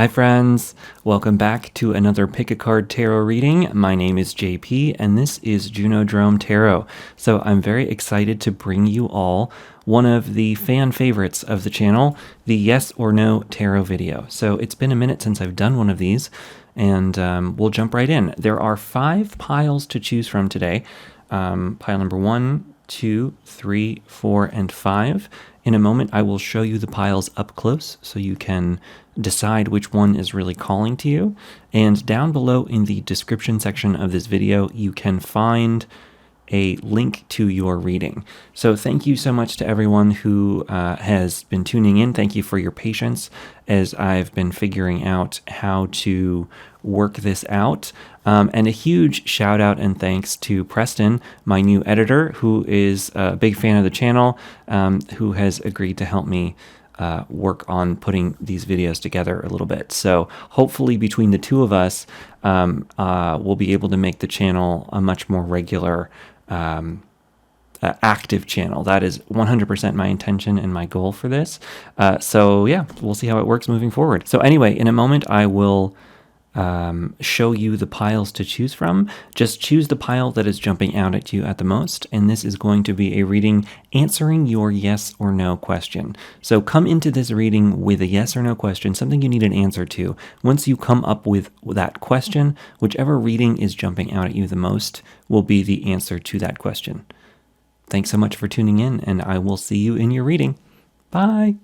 Hi friends, welcome back to another Pick a Card Tarot reading. My name is JP and this is JUNODROME Tarot. So I'm very excited to bring you all one of the fan favorites of the channel, the Yes or No Tarot video. So it's been a minute since I've done one of these and we'll jump right in. There are 5 piles to choose from today. Pile number 1, 2, 3, 4, and 5. In a moment, I will show you the piles up close so you can decide which one is really calling to you. And down below in the description section of this video, you can find a link to your reading. So thank you so much to everyone who has been tuning in. Thank you for your patience as I've been figuring out how to work this out. And a huge shout out and thanks to Preston, my new editor, who is a big fan of the channel, who has agreed to help me work on putting these videos together a little bit. So hopefully between the two of us, we'll be able to make the channel a much more regular active channel. That is 100% my intention and my goal for this. So yeah, we'll see how it works moving forward. So anyway, in a moment I will show you the piles to choose from. Just choose the pile that is jumping out at you at the most, and this is going to be a reading answering your yes or no question. So come into this reading with a yes or no question, something you need an answer to. Once you come up with that question, whichever reading is jumping out at you the most will be the answer to that question. Thanks so much for tuning in, and I will see you in your reading. Bye!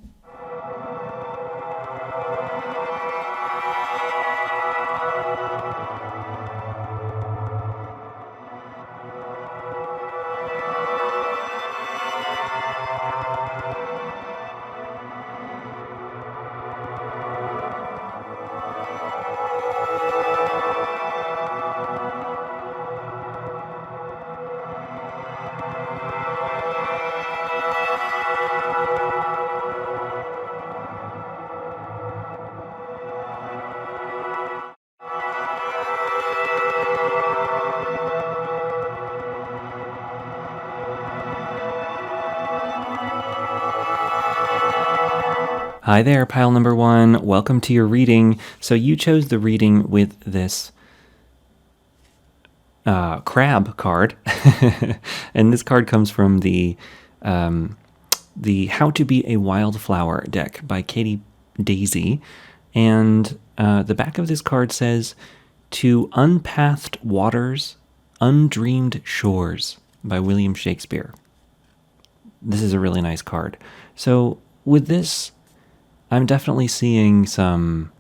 Hi there, pile number 1. Welcome to your reading. So you chose the reading with this crab card, and this card comes from the How to Be a Wildflower deck by Katie Daisy, and the back of this card says, "To Unpathed Waters, Undreamed Shores" by William Shakespeare. This is a really nice card. So with this, I'm definitely seeing some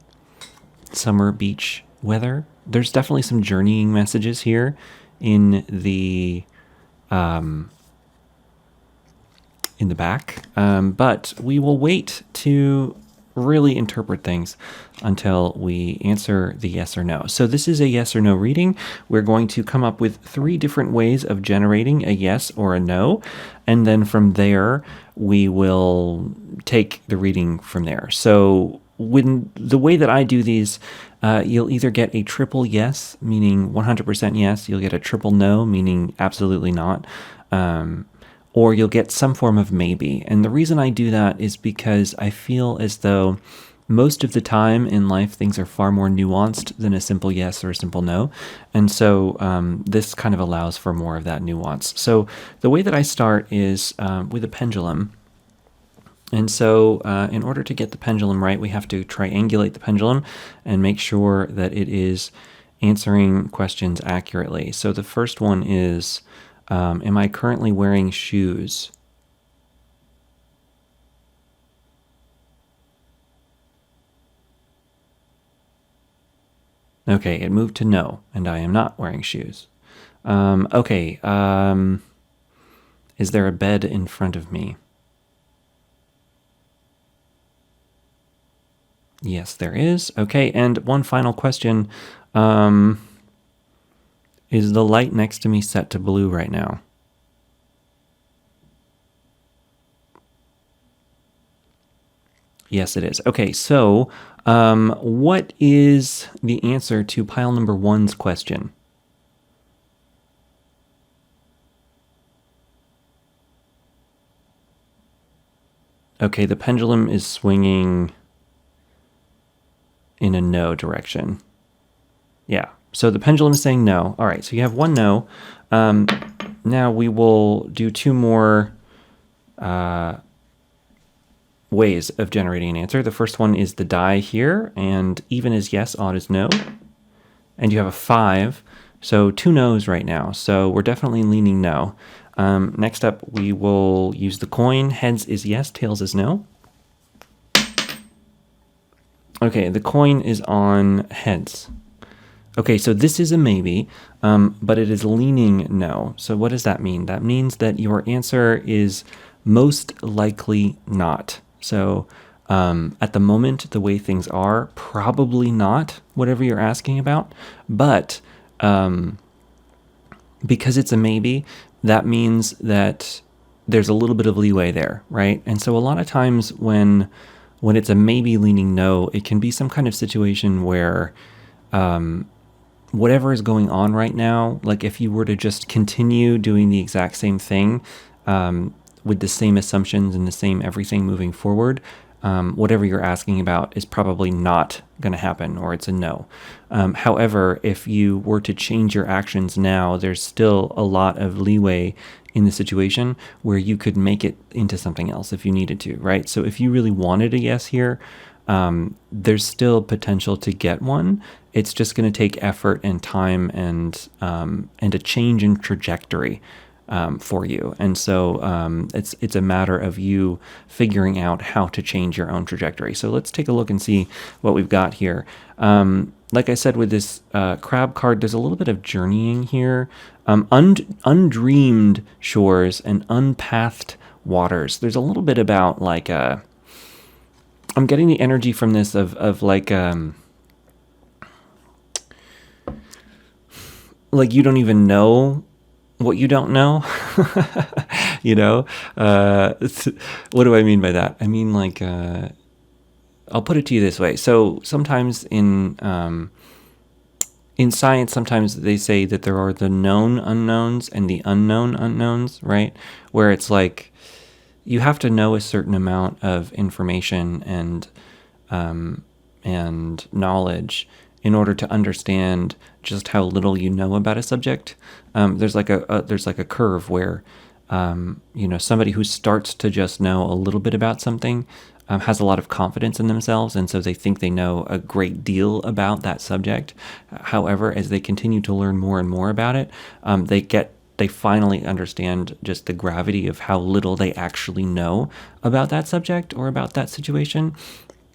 summer beach weather. There's definitely some journeying messages here in the back, but we will wait to really interpret things until we answer the yes or no. So this is a yes or no reading. We're going to come up with 3 different ways of generating a yes or a no, and then from there we will take the reading from there. So when the way that I do these, you'll either get a triple yes, meaning 100% yes, you'll get a triple no, meaning absolutely not, or you'll get some form of maybe. And the reason I do that is because I feel as though most of the time in life things are far more nuanced than a simple yes or a simple no. And so this kind of allows for more of that nuance. So the way that I start is with a pendulum. And so in order to get the pendulum right, we have to triangulate the pendulum and make sure that it is answering questions accurately. So the first one is, am I currently wearing shoes? Okay, it moved to no, and I am not wearing shoes. Okay, is there a bed in front of me? Yes, there is. Okay, and one final question. Is the light next to me set to blue right now? Yes, it is. Okay, so what is the answer to pile number 1's question? Okay, the pendulum is swinging in a no direction. Yeah. So the pendulum is saying no. All right. So you have one no. Now we will do two more ways of generating an answer. The first one is the die here, and even is yes, odd is no. And you have a 5, so 2 no's right now. So we're definitely leaning no. Next up, we will use the coin. Heads is yes, tails is no. Okay, the coin is on heads. Okay, so this is a maybe, but it is leaning no. So what does that mean? That means that your answer is most likely not. So at the moment, the way things are, probably not whatever you're asking about. But because it's a maybe, that means that there's a little bit of leeway there, right? And so a lot of times when it's a maybe leaning no, it can be some kind of situation where whatever is going on right now, like if you were to just continue doing the exact same thing with the same assumptions and the same everything moving forward, whatever you're asking about is probably not going to happen, or it's a no. However, if you were to change your actions now, there's still a lot of leeway in the situation where you could make it into something else if you needed to, right? So if you really wanted a yes here, there's still potential to get one. It's just going to take effort and time and a change in trajectory for you. And so it's a matter of you figuring out how to change your own trajectory. So let's take a look and see what we've got here. Like I said, with this crab card, there's a little bit of journeying here. Undreamed shores and unpathed waters. There's a little bit about like I'm getting the energy from this of like you don't even know what you don't know. You know, what do I mean by that? I mean, like, I'll put it to you this way. So sometimes in science, sometimes they say that there are the known unknowns and the unknown unknowns, right? Where it's like you have to know a certain amount of information and knowledge in order to understand just how little you know about a subject. There's like a curve where somebody who starts to just know a little bit about something has a lot of confidence in themselves, and so they think they know a great deal about that subject. However, as they continue to learn more and more about it, they finally understand just the gravity of how little they actually know about that subject or about that situation.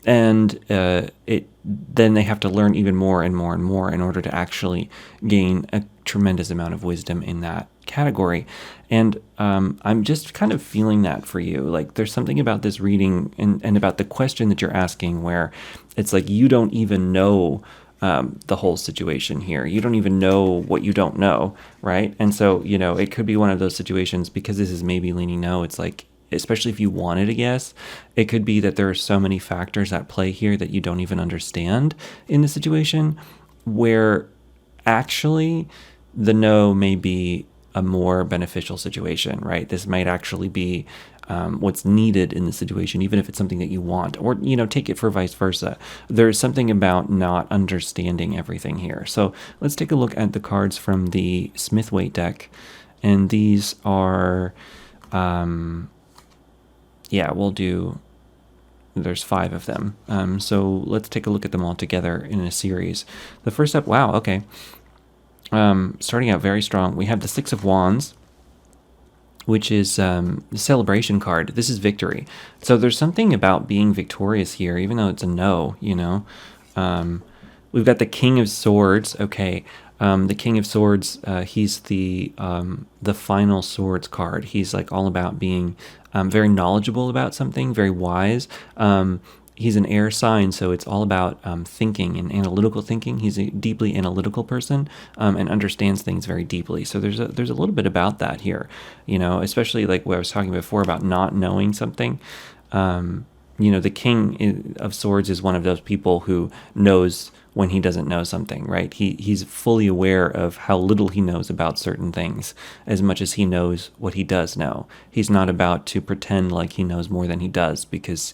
And then they have to learn even more and more and more in order to actually gain a tremendous amount of wisdom in that category. And I'm just kind of feeling that for you. Like there's something about this reading and about the question that you're asking where it's like you don't even know the whole situation here. You don't even know what you don't know, right? And so, it could be one of those situations, because this is maybe leaning no, it's like, especially if you wanted a yes, it could be that there are so many factors at play here that you don't even understand in the situation, where actually the no may be a more beneficial situation, right? This might actually be what's needed in the situation, even if it's something that you want, or, take it for vice versa. There's something about not understanding everything here. So let's take a look at the cards from the Smith-Waite deck. And these are, there's 5 of them. So let's take a look at them all together in a series. The first up, wow, okay. Starting out very strong, we have the 6 of Wands, which is the celebration card. This is victory. So there's something about being victorious here, even though it's a no, We've got the King of Swords, okay. The King of Swords, he's the final swords card. He's like all about being very knowledgeable about something, very wise. He's an air sign, so it's all about thinking and analytical thinking. He's a deeply analytical person and understands things very deeply. So there's a little bit about that here, especially like what I was talking before about not knowing something. The King of Swords is one of those people who knows when he doesn't know something, right? He's fully aware of how little he knows about certain things as much as he knows what he does know. He's not about to pretend like he knows more than he does, because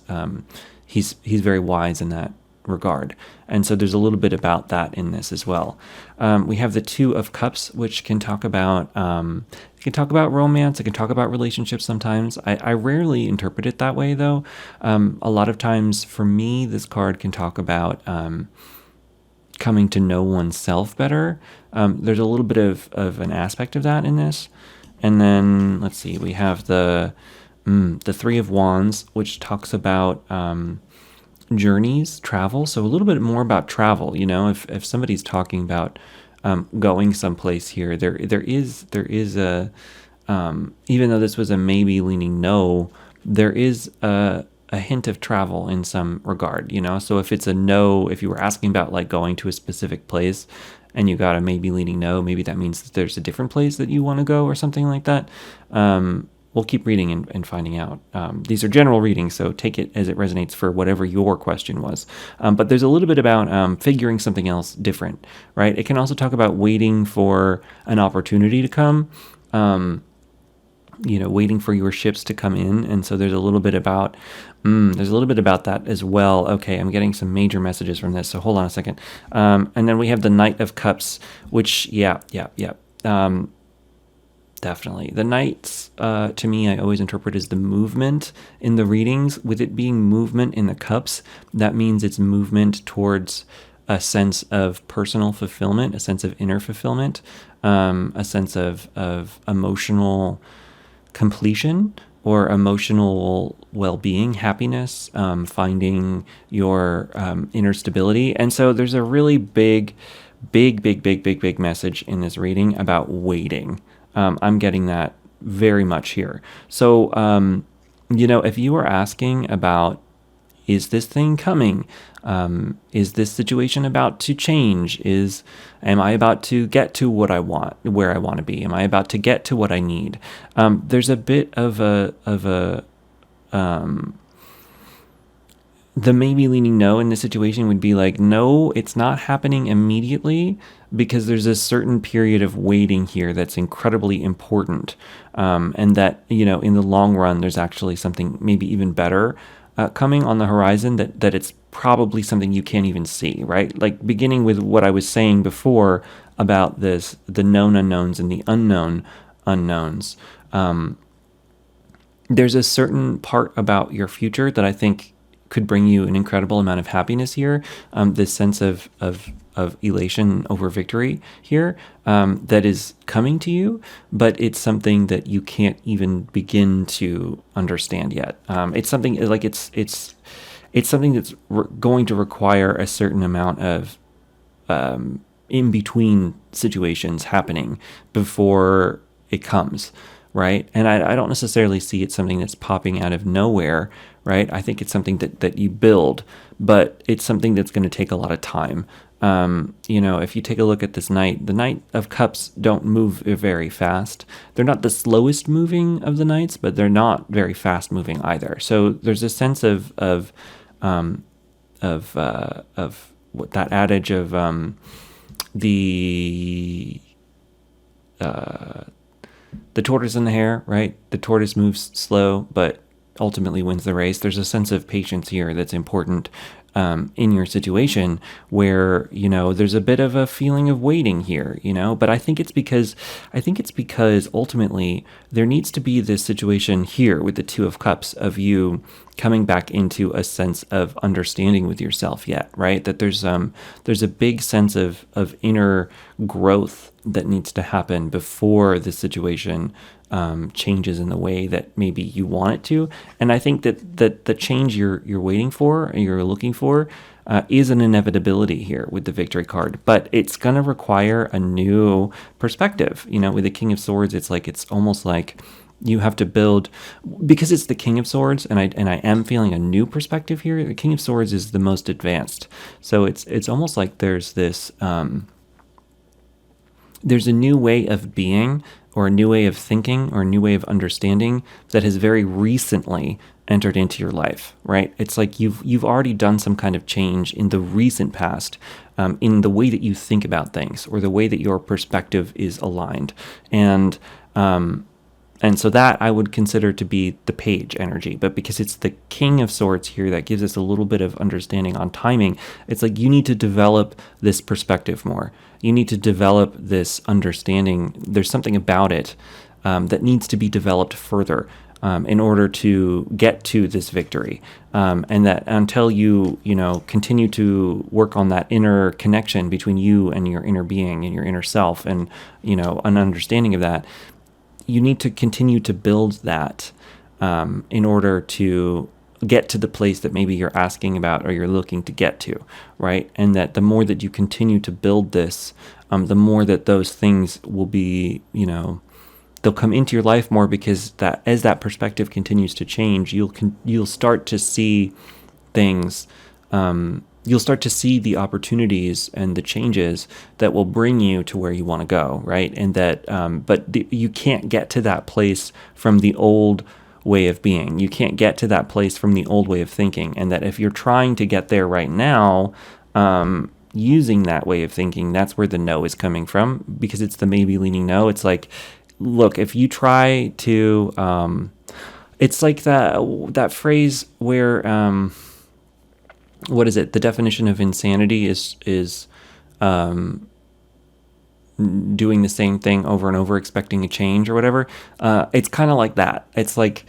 he's very wise in that regard. And so there's a little bit about that in this as well. We have the Two of Cups, which can talk about romance. It can talk about relationships sometimes. I rarely interpret it that way, though. A lot of times, for me, this card can talk about coming to know oneself better. There's a little bit of an aspect of that in this. And then, let's see, we have the Three of Wands, which talks about journeys, travel. So a little bit more about travel. If somebody's talking about going someplace here, there is a even though this was a maybe leaning no, there is a hint of travel in some regard. So if it's a no, if you were asking about like going to a specific place and you got a maybe leaning no, maybe that means that there's a different place that you want to go or something like that. We'll keep reading and finding out. These are general readings, so take it as it resonates for whatever your question was. But there's a little bit about figuring something else different, right? It can also talk about waiting for an opportunity to come, waiting for your ships to come in. And so there's a little bit about that as well. Okay, I'm getting some major messages from this, so hold on a second. And then we have the Knight of Cups, which, definitely. The Knights, to me, I always interpret as the movement in the readings. With it being movement in the cups, that means it's movement towards a sense of personal fulfillment, a sense of inner fulfillment, a sense of emotional completion or emotional well-being, happiness, finding your inner stability. And so there's a really big message in this reading about waiting. I'm getting that very much here. So, if you are asking about, is this thing coming? Is this situation about to change? Am I about to get to what I want, where I want to be? Am I about to get to what I need? There's a bit of the maybe leaning no in this situation would be like, no, it's not happening immediately, because there's a certain period of waiting here that's incredibly important. And that, in the long run, there's actually something maybe even better coming on the horizon, that it's probably something you can't even see, right? Like beginning with what I was saying before about the known unknowns and the unknown unknowns. There's a certain part about your future that I think could bring you an incredible amount of happiness here. This sense of elation over victory here, that is coming to you, but it's something that you can't even begin to understand yet. It's something like it's something that's going to require a certain amount of in between situations happening before it comes. Right. And I don't necessarily see it something that's popping out of nowhere. Right. I think it's something that you build, but it's something that's going to take a lot of time. If you take a look at this Knight, the Knight of Cups don't move very fast. They're not the slowest moving of the Knights, but they're not very fast moving either. So there's a sense of what that adage of the tortoise and the hare, right? The tortoise moves slow, but ultimately wins the race. There's a sense of patience here that's important in your situation, where there's a bit of a feeling of waiting here, but I think it's because ultimately there needs to be this situation here with the Two of Cups of you coming back into a sense of understanding with yourself yet, right? That there's a big sense of inner growth that needs to happen before the situation changes in the way that maybe you want it to. And I think that the change you're waiting for, you're looking for, is an inevitability here with the Victory card. But it's going to require a new perspective. With the King of Swords, it's almost like you have to build, because it's the King of Swords, and I am feeling a new perspective here. The King of Swords is the most advanced. So it's almost like there's this there's a new way of being, or a new way of thinking, or a new way of understanding that has very recently entered into your life, right? It's like you've already done some kind of change in the recent past, in the way that you think about things, or the way that your perspective is aligned. And And so that I would consider to be the page energy. But because it's the King of Swords here that gives us a little bit of understanding on timing, it's like you need to develop this perspective more. You need to develop this understanding. There's something about it that needs to be developed further in order to get to this victory. And that until you continue to work on that inner connection between you and your inner being and your inner self, and an understanding of that, you need to continue to build that in order to get to the place that maybe you're asking about or you're looking to get to, right? And that the more that you continue to build this, the more that those things will be, they'll come into your life more, because that as that perspective continues to change, you'll start to see things. You'll start to see the opportunities and the changes that will bring you to where you want to go, right? And that, you can't get to that place from the old way of being. You can't get to that place from the old way of thinking. And that if you're trying to get there right now, using that way of thinking, that's where the no is coming from, because it's the maybe leaning no. It's like, look, if you try to, it's like that phrase where, what is it? The definition of insanity is doing the same thing over and over, expecting a change or whatever. It's kind of like that. It's like,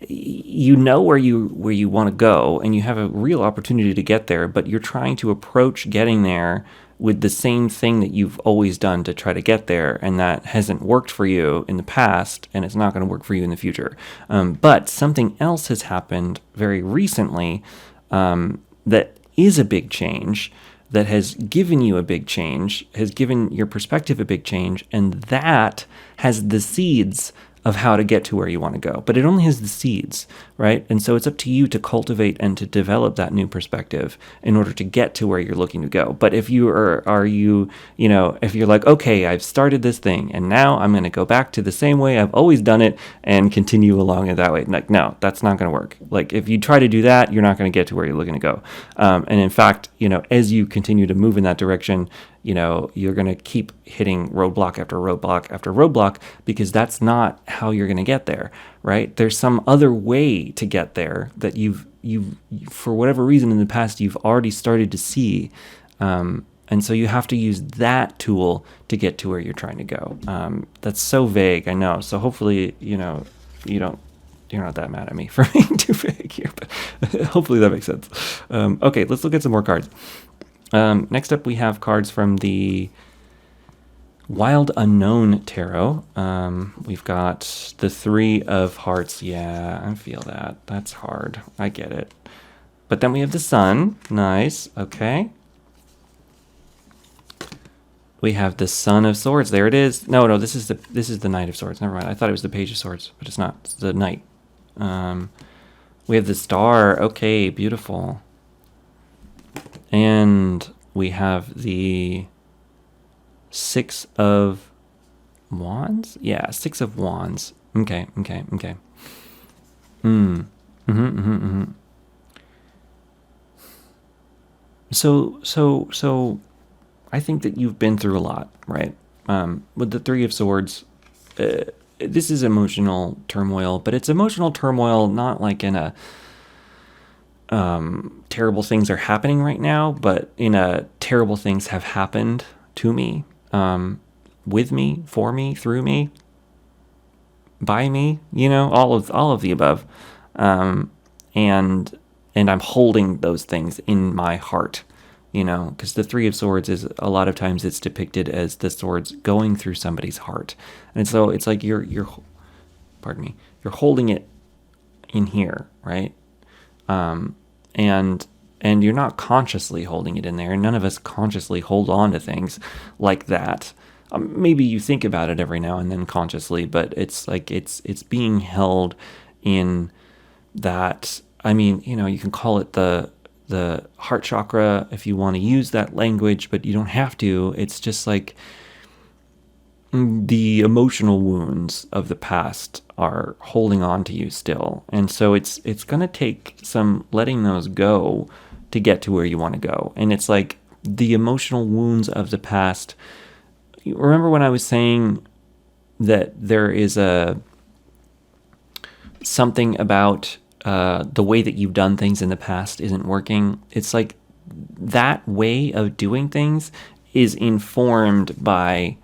where you want to go, and you have a real opportunity to get there, but you're trying to approach getting there with the same thing that you've always done to try to get there, and that hasn't worked for you in the past, and it's not going to work for you in the future. But something else has happened very recently that is a big change, that has given you a big change, has given your perspective a big change, and that has the seeds of how to get to where you want to go. But it only has the seeds, right? And so it's up to you to cultivate and to develop that new perspective in order to get to where you're looking to go. But if you if you're like, okay, I've started this thing and now I'm going to go back to the same way I've always done it and continue along it that way. Like, no, that's not going to work. Like, if you try to do that, you're not going to get to where you're looking to go. And in fact, as you continue to move in that direction, you're going to keep hitting roadblock after roadblock after roadblock, because that's not how you're going to get there, right? There's some other way to get there that you've for whatever reason in the past, you've already started to see. And so you have to use that tool to get to where you're trying to go. That's so vague, I know. So hopefully, you're not that mad at me for being too vague here, but hopefully that makes sense. Okay, let's look at some more cards. Next up, we have cards from the Wild Unknown Tarot. We've got the Three of Hearts. Yeah, I feel that. That's hard. I get it. But then we have the Sun. Nice. Okay. We have the Son of Swords. There it is. No, this is the Knight of Swords. Never mind. I thought it was the Page of Swords, but it's not. It's the Knight. We have the Star. Okay, beautiful. And we have the Six of Wands? Yeah, Six of Wands. Okay. So I think that you've been through a lot, right? With the Three of Swords, this is emotional turmoil, but it's emotional turmoil not like in a terrible things are happening right now, but in a terrible things have happened to me, with me, for me, through me, by me, all of the above. And I'm holding those things in my heart, because the Three of Swords is, a lot of times it's depicted as the swords going through somebody's heart. And so it's like you're holding it in here, right? And you're not consciously holding it in there. None of us consciously hold on to things like that. Maybe you think about it every now and then consciously, but it's like it's being held in that. I mean, you can call it the heart chakra if you want to use that language, but you don't have to. It's just like the emotional wounds of the past are holding on to you still. And so it's going to take some letting those go to get to where you want to go. And it's like the emotional wounds of the past. Remember when I was saying that there is a something about the way that you've done things in the past isn't working, it's like that way of doing things is informed by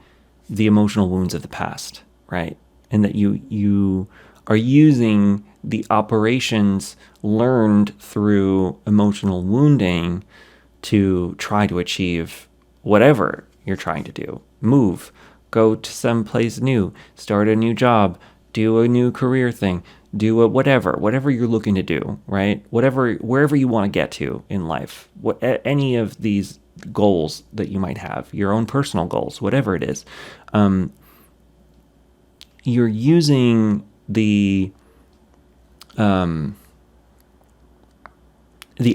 the emotional wounds of the past, right? And that you are using the operations learned through emotional wounding to try to achieve whatever you're trying to do. Move, go to some place new, start a new job, do a new career thing, do a whatever you're looking to do, right? Wherever you want to get to in life, any of these goals that you might have, your own personal goals, whatever it is, you're using the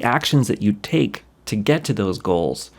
actions that you take to get to those goals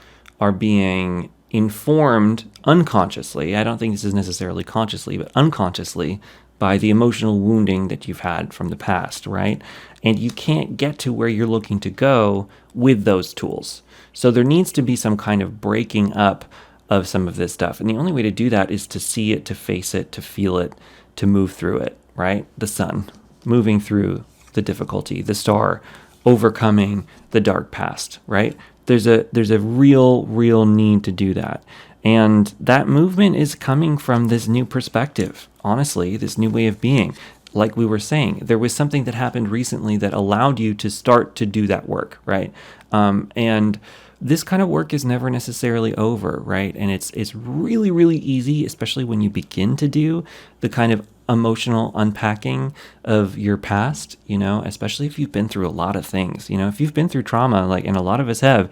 are being informed unconsciously. I don't think this is necessarily consciously, but unconsciously by the emotional wounding that you've had from the past, right? And you can't get to where you're looking to go with those tools. So there needs to be some kind of breaking up of some of this stuff. And the only way to do that is to see it, to face it, to feel it, to move through it, right? The sun, moving through the difficulty, the star, overcoming the dark past, right? There's a real need to do that. And that movement is coming from this new perspective, honestly, this new way of being. Like we were saying, there was something that happened recently that allowed you to start to do that work, right? And this kind of work is never necessarily over, right? And it's really easy, especially when you begin to do the kind of emotional unpacking of your past, especially if you've been through a lot of things, if you've been through trauma, and a lot of us have,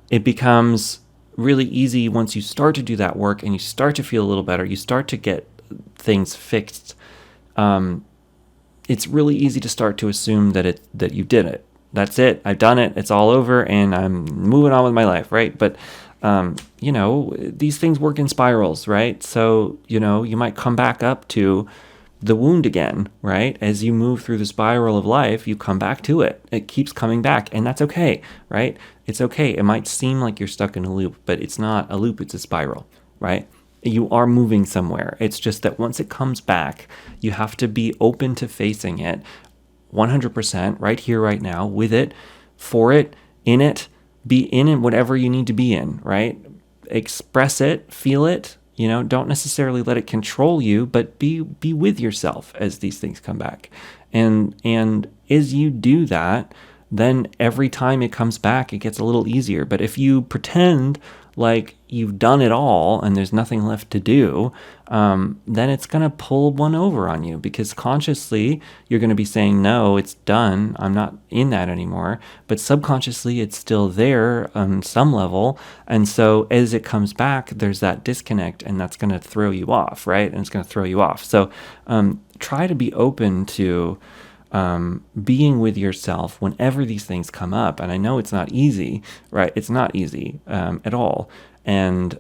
it becomes really easy once you start to do that work and you start to feel a little better, you start to get things fixed. It's really easy to start to assume that you did it. That's it. I've done it. It's all over and I'm moving on with my life, right? But these things work in spirals, right? So, you might come back up to the wound again, right? As you move through the spiral of life, you come back to it. It keeps coming back, and that's okay, right? It's okay. It might seem like you're stuck in a loop, but it's not a loop, it's a spiral, right? You are moving somewhere. It's just that once it comes back, you have to be open to facing it 100% right here, right now, with it, for it, in it, be in it, whatever you need to be in, right? Express it, feel it, don't necessarily let it control you, but be with yourself as these things come back. And as you do that, then every time it comes back, it gets a little easier. But if you pretend like you've done it all and there's nothing left to do, then it's going to pull one over on you, because consciously you're going to be saying, no, it's done. I'm not in that anymore. But subconsciously it's still there on some level. And so as it comes back, there's that disconnect, and that's going to throw you off, right? And it's going to throw you off. So try to be open to being with yourself whenever these things come up. And I know it's not easy, right? It's not easy at all. And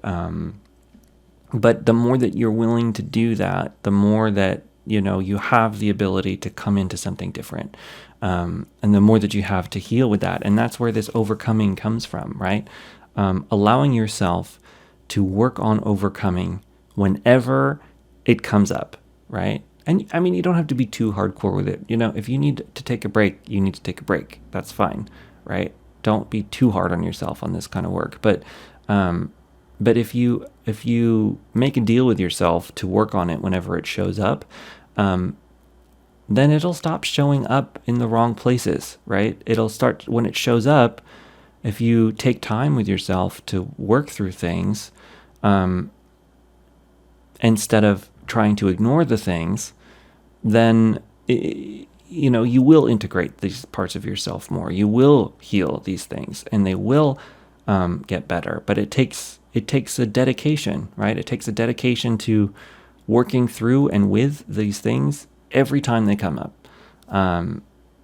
but the more that you're willing to do that, the more that you have the ability to come into something different, and the more that you have to heal with that. And that's where this overcoming comes from, right? Allowing yourself to work on overcoming whenever it comes up, right? And I mean, you don't have to be too hardcore with it. If you need to take a break, you need to take a break. That's fine, right? Don't be too hard on yourself on this kind of work. But if you make a deal with yourself to work on it whenever it shows up, then it'll stop showing up in the wrong places, right? It'll start when it shows up. If you take time with yourself to work through things, instead of trying to ignore the things, then you will integrate these parts of yourself more. You will heal these things, and they will get better. But it takes a dedication, right? It takes a dedication to working through and with these things every time they come up.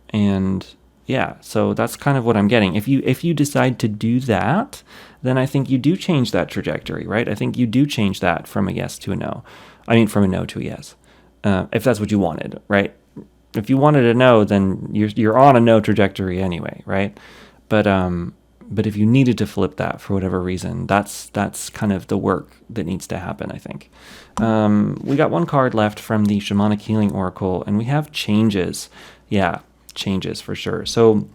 And yeah, so that's kind of what I'm getting. If you decide to do that, then I think you do change that trajectory, right? I think you do change that from a yes to a no. I mean, from a no to a yes, if that's what you wanted, right? If you wanted a no, then you're on a no trajectory anyway, right? But But if you needed to flip that for whatever reason, that's kind of the work that needs to happen, I think. We got one card left from the Shamanic Healing Oracle, and we have changes. Yeah, changes for sure. So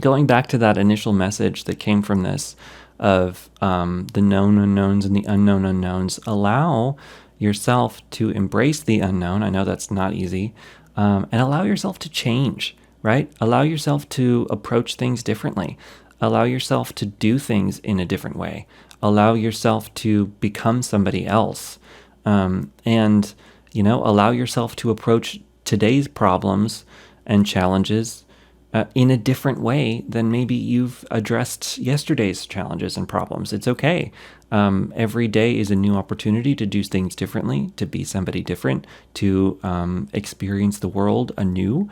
going back to that initial message that came from this of the known unknowns and the unknown unknowns, allow yourself to embrace the unknown. I know that's not easy. And allow yourself to change, right? Allow yourself to approach things differently. Allow yourself to do things in a different way. Allow yourself to become somebody else. And, allow yourself to approach today's problems and challenges in a different way than maybe you've addressed yesterday's challenges and problems. It's okay. Every day is a new opportunity to do things differently, to be somebody different, to experience the world anew.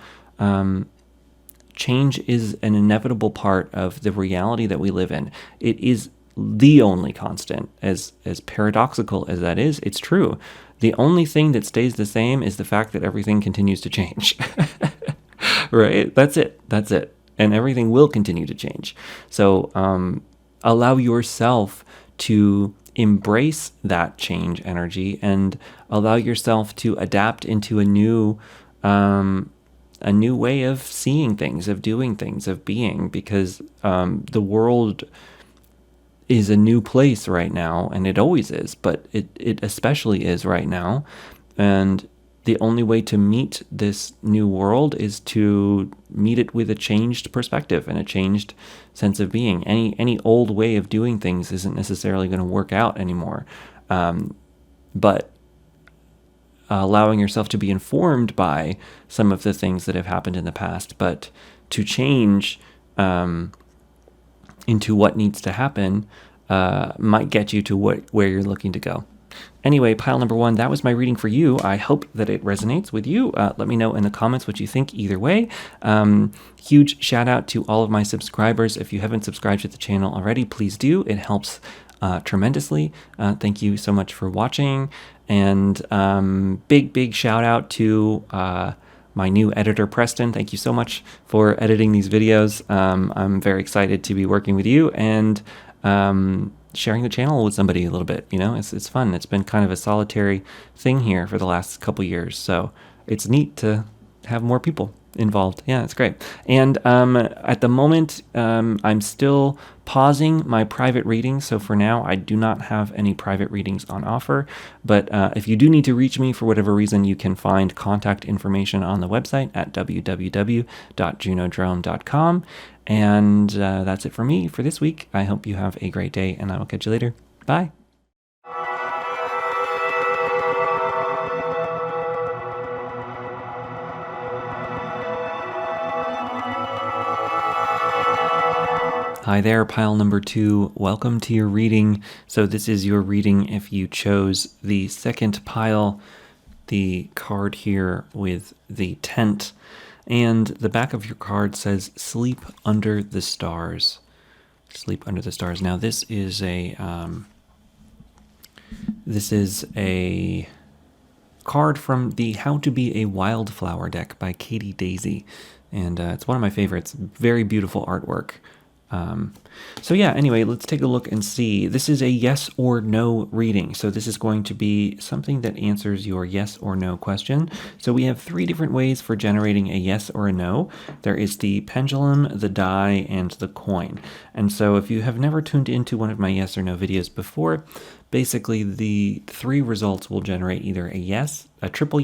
Change is an inevitable part of the reality that we live in. It is the only constant. As paradoxical as that is, it's true. The only thing that stays the same is the fact that everything continues to change. Right? That's it. And everything will continue to change. So allow yourself to embrace that change energy and allow yourself to adapt into a new way of seeing things, of doing things, of being, because the world is a new place right now, and it always is, but it especially is right now. And the only way to meet this new world is to meet it with a changed perspective and a changed sense of being. Any old way of doing things isn't necessarily going to work out anymore. But allowing yourself to be informed by some of the things that have happened in the past, but to change into what needs to happen might get you to where you're looking to go. Anyway, pile number 1, that was my reading for you. I hope that it resonates with you. Let me know in the comments what you think either way. Huge shout out to all of my subscribers. If you haven't subscribed to the channel already, please do. It helps tremendously. Thank you so much for watching. And big shout out to my new editor, Preston. Thank you so much for editing these videos. I'm very excited to be working with you and sharing the channel with somebody a little bit. It's fun. It's been kind of a solitary thing here for the last couple years, so it's neat to have more people involved. Yeah, it's great. And at the moment, I'm still pausing my private readings. So for now, I do not have any private readings on offer. But if you do need to reach me for whatever reason, you can find contact information on the website at www.junodrome.com. And that's it for me for this week. I hope you have a great day, and I will catch you later. Bye. Hi there, pile number 2. Welcome to your reading. So this is your reading if you chose the second pile, the card here with the tent. And the back of your card says, "Sleep under the stars." Sleep under the stars. Now this is a card from the How to Be a Wildflower deck by Katie Daisy. And it's one of my favorites. Very beautiful artwork. So yeah, anyway, let's take a look and see. This is a yes or no reading. So this is going to be something that answers your yes or no question. So we have 3 different ways for generating a yes or a no. There is the pendulum, the die, and the coin. And so if you have never tuned into one of my yes or no videos before, basically the 3 results will generate either a yes, a triple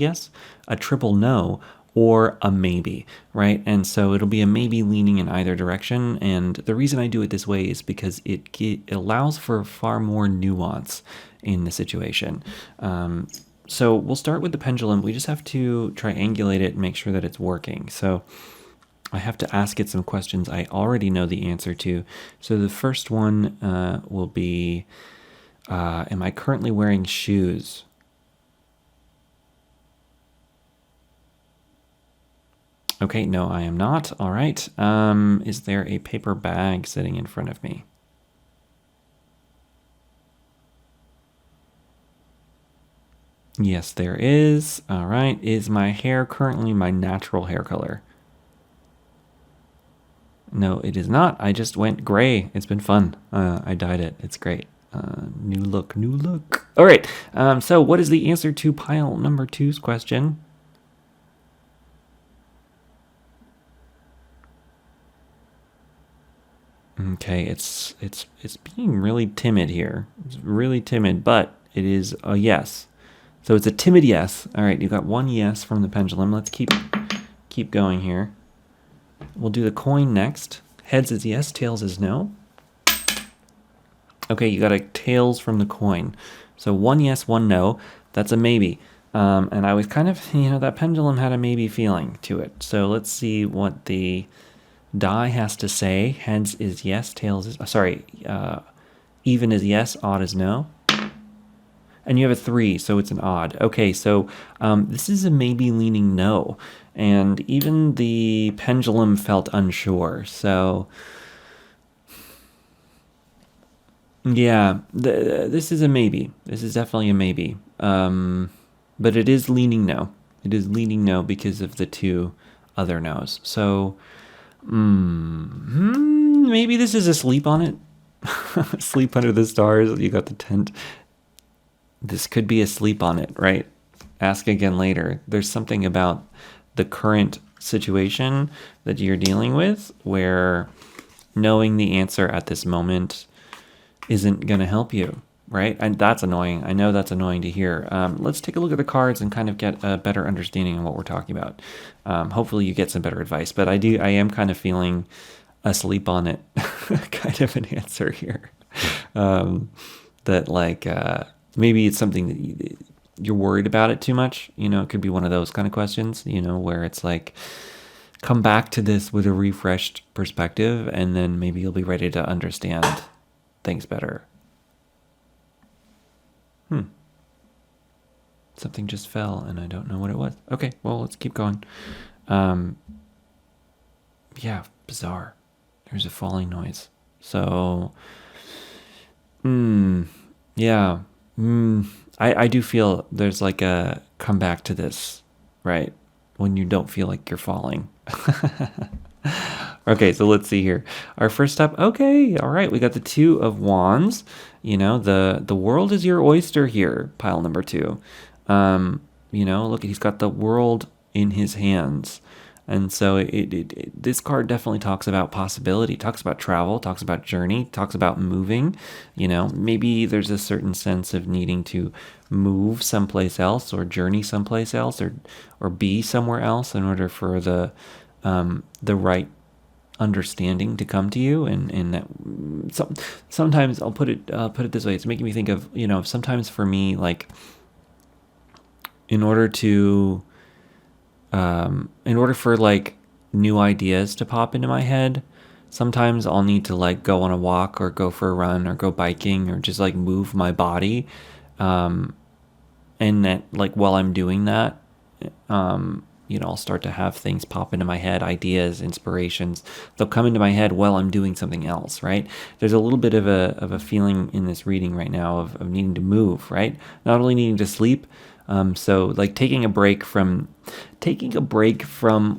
no, or a maybe, right? And so it'll be a maybe leaning in either direction. And the reason I do it this way is because it allows for far more nuance in the situation. So we'll start with the pendulum. We just have to triangulate it and make sure that it's working. So I have to ask it some questions I already know the answer to. So the first one will be, am I currently wearing shoes? Okay, no, I am not. All right. Is there a paper bag sitting in front of me? Yes, there is. All right. Is my hair currently my natural hair color? No, it is not. I just went gray. It's been fun. I dyed it. It's great. New look, new look. All right. So what is the answer to pile number two's question? Okay, it's being really timid here. It's really timid, but it is a yes. So it's a timid yes. All right, you got one yes from the pendulum. Let's keep going here. We'll do the coin next. Heads is yes, tails is no. Okay, you got a tails from the coin. So one yes, one no. That's a maybe. And I was kind of, that pendulum had a maybe feeling to it. So let's see what the die has to say. Heads is yes, tails is, even is yes, odd is no. And you have a 3, so it's an odd. Okay, so this is a maybe leaning no. And even the pendulum felt unsure. So, yeah, this is a maybe. This is definitely a maybe. But it is leaning no. It is leaning no because of the 2 other no's. So, maybe this is a sleep on it. Sleep under the stars. You got the tent. This could be a sleep on it, right? Ask again later. There's something about the current situation that you're dealing with where knowing the answer at this moment isn't going to help you, right? And that's annoying. I know that's annoying to hear. Let's take a look at the cards and kind of get a better understanding of what we're talking about. Hopefully you get some better advice, but I am kind of feeling asleep on it kind of an answer here. That like, maybe it's something that you're worried about it too much. It could be one of those kind of questions, where it's like, come back to this with a refreshed perspective, and then maybe you'll be ready to understand things better. Something just fell, and I don't know what it was. Okay, well, let's keep going. Yeah, bizarre. There's a falling noise. So, yeah. I do feel there's like a come back to this, right? When you don't feel like you're falling. Okay, so let's see here. Our first step. Okay, all right. We got the 2 of wands. The world is your oyster here, pile number 2. Look, he's got the world in his hands. And so this card definitely talks about possibility, talks about travel, talks about journey, talks about moving. Maybe there's a certain sense of needing to move someplace else or journey someplace else or be somewhere else in order for the right understanding to come to you. And that sometimes I'll put it this way. It's making me think of, sometimes for me, like in order for like new ideas to pop into my head, sometimes I'll need to like go on a walk or go for a run or go biking or just like move my body. And that like while I'm doing that, I'll start to have things pop into my head, ideas, inspirations. They'll come into my head while I'm doing something else, right? There's a little bit of a feeling in this reading right now of needing to move, right? Not only needing to sleep, so like taking a break from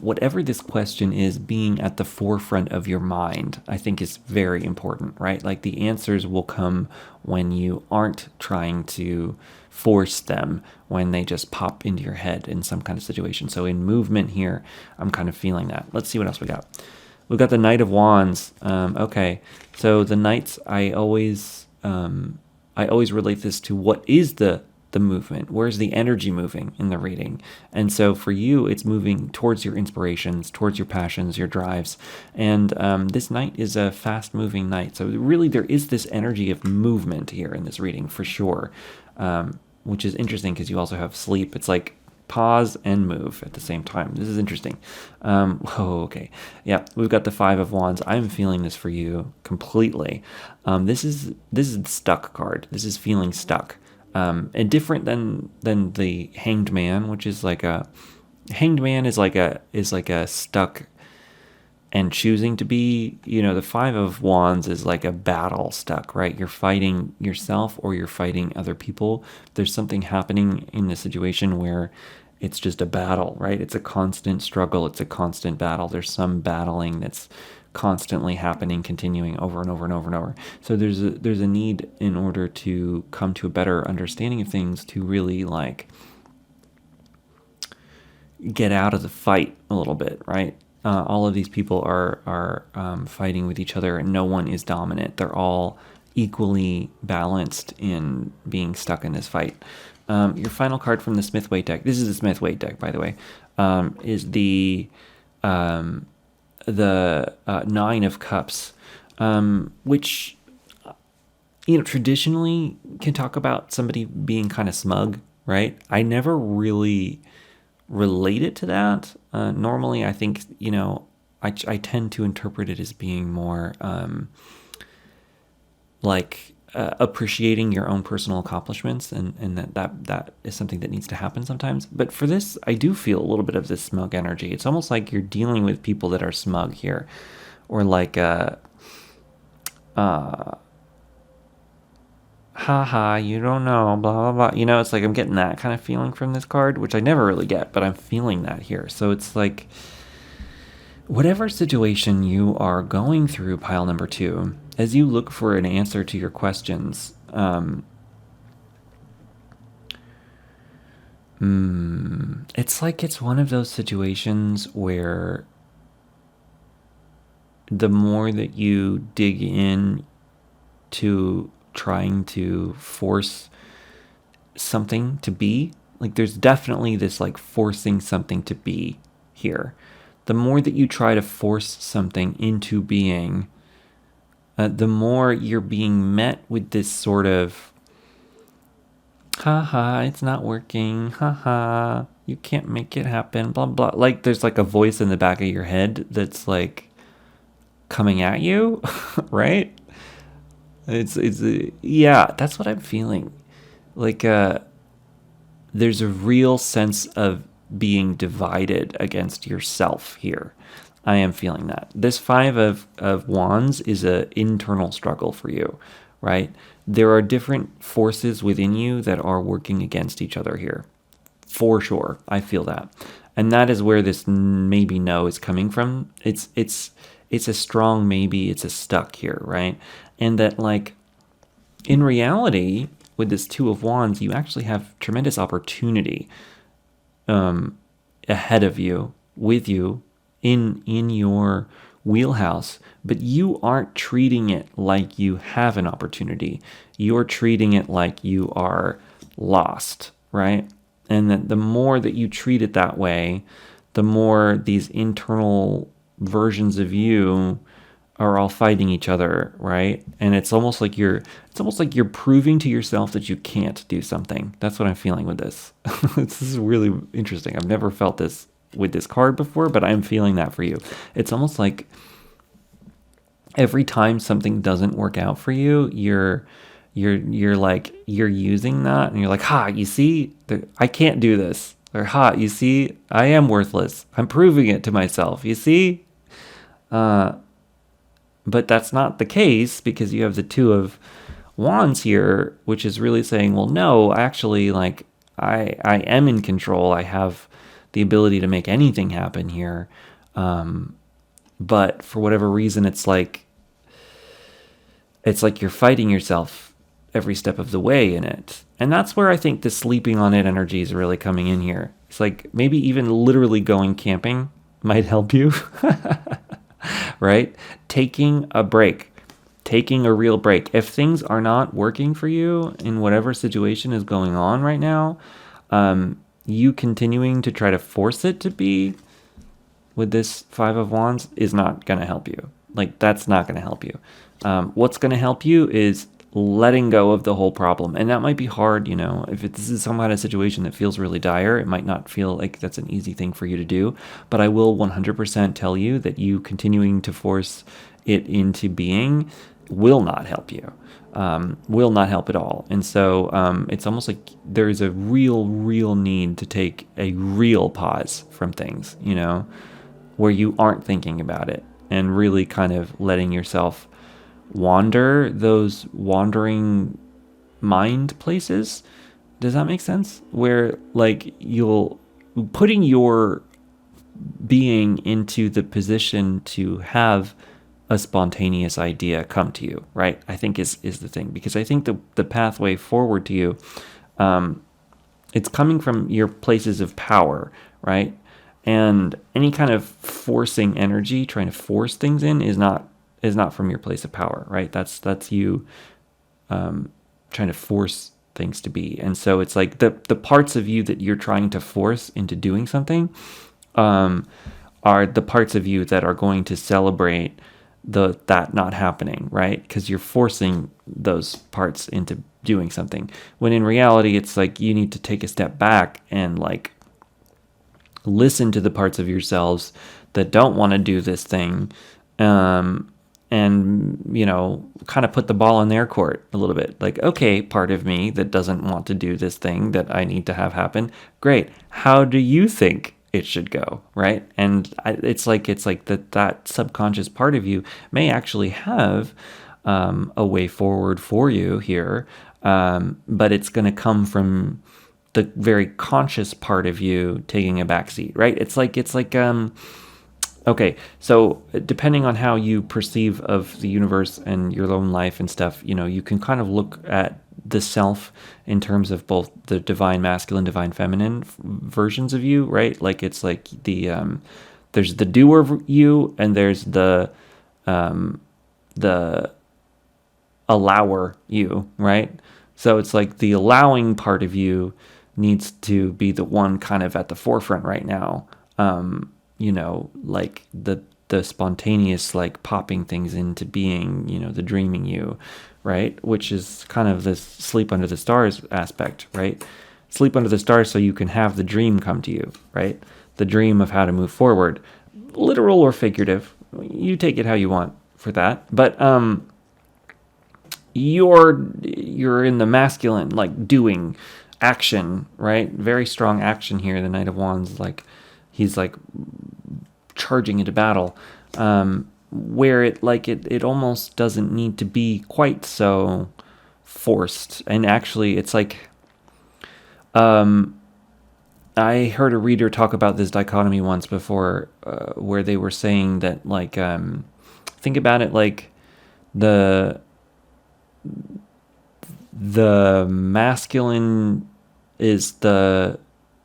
whatever this question is being at the forefront of your mind, I think is very important, right? Like the answers will come when you aren't trying to force them, when they just pop into your head in some kind of situation. So in movement here, I'm kind of feeling that. Let's see what else we got. We've got the Knight of Wands. Okay, so the Knights, I always relate this to what is the movement. Where's the energy moving in the reading? And so for you, it's moving towards your inspirations, towards your passions, your drives. And this Knight is a fast-moving Knight. So really, there is this energy of movement here in this reading for sure, which is interesting because you also have sleep. It's like pause and move at the same time. This is interesting. Okay. Yeah, we've got the 5 of Wands. I'm feeling this for you completely. This is the stuck card. This is feeling stuck. And different than the Hanged Man, which is like a Hanged Man is like a stuck and choosing to be, the 5 of Wands is like a battle stuck, right? You're fighting yourself or you're fighting other people. There's something happening in the situation where it's just a battle, right? It's a constant struggle. It's a constant battle. There's some battling that's constantly happening, continuing over and over and over and over. So there's a need, in order to come to a better understanding of things, to really like get out of the fight a little bit, right? All of these people are fighting with each other, and no one is dominant. They're all equally balanced in being stuck in this fight. Your final card from the Smith-Waite deck, this is the Smith-Waite deck, by the way, is the Nine of Cups, which, traditionally can talk about somebody being kind of smug, right? I never really relate it to that. Normally, I think, I tend to interpret it as being more appreciating your own personal accomplishments, and that is something that needs to happen sometimes. But for this, I do feel a little bit of this smug energy. It's almost like you're dealing with people that are smug here, or like haha, you don't know, blah, blah, blah. It's like I'm getting that kind of feeling from this card, which I never really get, but I'm feeling that here. So it's like, whatever situation you are going through, pile number 2, as you look for an answer to your questions, it's like it's one of those situations where the more that you dig in to trying to force something to be, like there's definitely this like forcing something to be here. The more that you try to force something into being, the more you're being met with this sort of, haha, it's not working, haha, you can't make it happen, blah, blah. Like there's like a voice in the back of your head that's like coming at you, right? Yeah, that's what I'm feeling. Like, there's a real sense of being divided against yourself here. I am feeling that. This 5 of Wands is an internal struggle for you, right? There are different forces within you that are working against each other here. For sure. I feel that. And that is where this maybe no is coming from. It's a strong maybe, it's a stuck here, right? And that, like, in reality, with this 2 of Wands, you actually have tremendous opportunity ahead of you, with you, in your wheelhouse, but you aren't treating it like you have an opportunity. You're treating it like you are lost, right? And that the more that you treat it that way, the more these internal versions of you are all fighting each other, right? And it's almost like you're proving to yourself that you can't do something. That's what I'm feeling with this. This is really interesting. I've never felt this with this card before, but I'm feeling that for you. It's almost like every time something doesn't work out for you, you're using that, and you're like, ha, you see, I can't do this. Or ha, you see, I am worthless. I'm proving it to myself. You see? But that's not the case, because you have the 2 of Wands here, which is really saying, well, no, actually, like, I am in control. I have the ability to make anything happen here. But for whatever reason, it's like you're fighting yourself every step of the way in it. And that's where I think the sleeping on it energy is really coming in here. It's like maybe even literally going camping might help you. Right? Taking a break, taking a real break. If things are not working for you in whatever situation is going on right now, you continuing to try to force it to be with this 5 of Wands is not going to help you. Like, that's not going to help you. What's going to help you is letting go of the whole problem. And that might be hard, if this is some kind of situation that feels really dire, it might not feel like that's an easy thing for you to do. But I will 100% tell you that you continuing to force it into being will not help you, will not help at all. And so it's almost like there is a real need to take a real pause from things, where you aren't thinking about it and really kind of letting yourself wander those wandering mind places. Does that make sense? Where like you'll putting your being into the position to have a spontaneous idea come to you, right? I think is the thing, because I think the pathway forward to you, it's coming from your places of power, right? And any kind of forcing energy, trying to force things in, is not from your place of power, right? That's you trying to force things to be. And so it's like the parts of you that you're trying to force into doing something are the parts of you that are going to celebrate that not happening, right? Because you're forcing those parts into doing something, when in reality it's like you need to take a step back and like listen to the parts of yourselves that don't want to do this thing, and, you know, kind of put the ball in their court a little bit. Like, okay, part of me that doesn't want to do this thing that I need to have happen, great. How do you think it should go, right? And it's like that subconscious part of you may actually have a way forward for you here, but it's going to come from the very conscious part of you taking a backseat, right? It's like okay, so depending on how you perceive of the universe and your own life and stuff, you know, you can kind of look at the self in terms of both the divine masculine, divine feminine versions of you, right? Like it's like there's the doer you, and there's the allower you, right? So it's like the allowing part of you needs to be the one kind of at the forefront right now. You know, like the spontaneous, like popping things into being, you know, the dreaming you, right? Which is kind of this sleep under the stars aspect, right? Sleep under the stars so you can have the dream come to you, right? The dream of how to move forward, literal or figurative. You take it how you want for that. But you're in the masculine, like doing action, right? Very strong action here. The Knight of Wands, like he's like charging into battle, where it almost doesn't need to be quite so forced. And actually it's like I heard a reader talk about this dichotomy once before, where they were saying that, like, think about it like the masculine is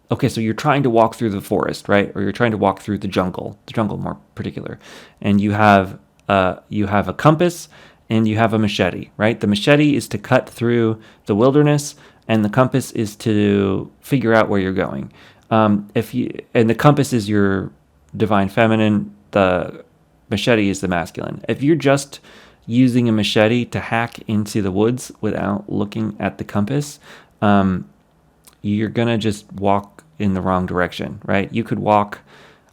okay, so you're trying to walk through the forest, right? Or you're trying to walk through the jungle more particular. And you have a compass and you have a machete, right? The machete is to cut through the wilderness, and the compass is to figure out where you're going. And the compass is your divine feminine, the machete is the masculine. If you're just using a machete to hack into the woods without looking at the compass, you're gonna just walk in the wrong direction, right? You could walk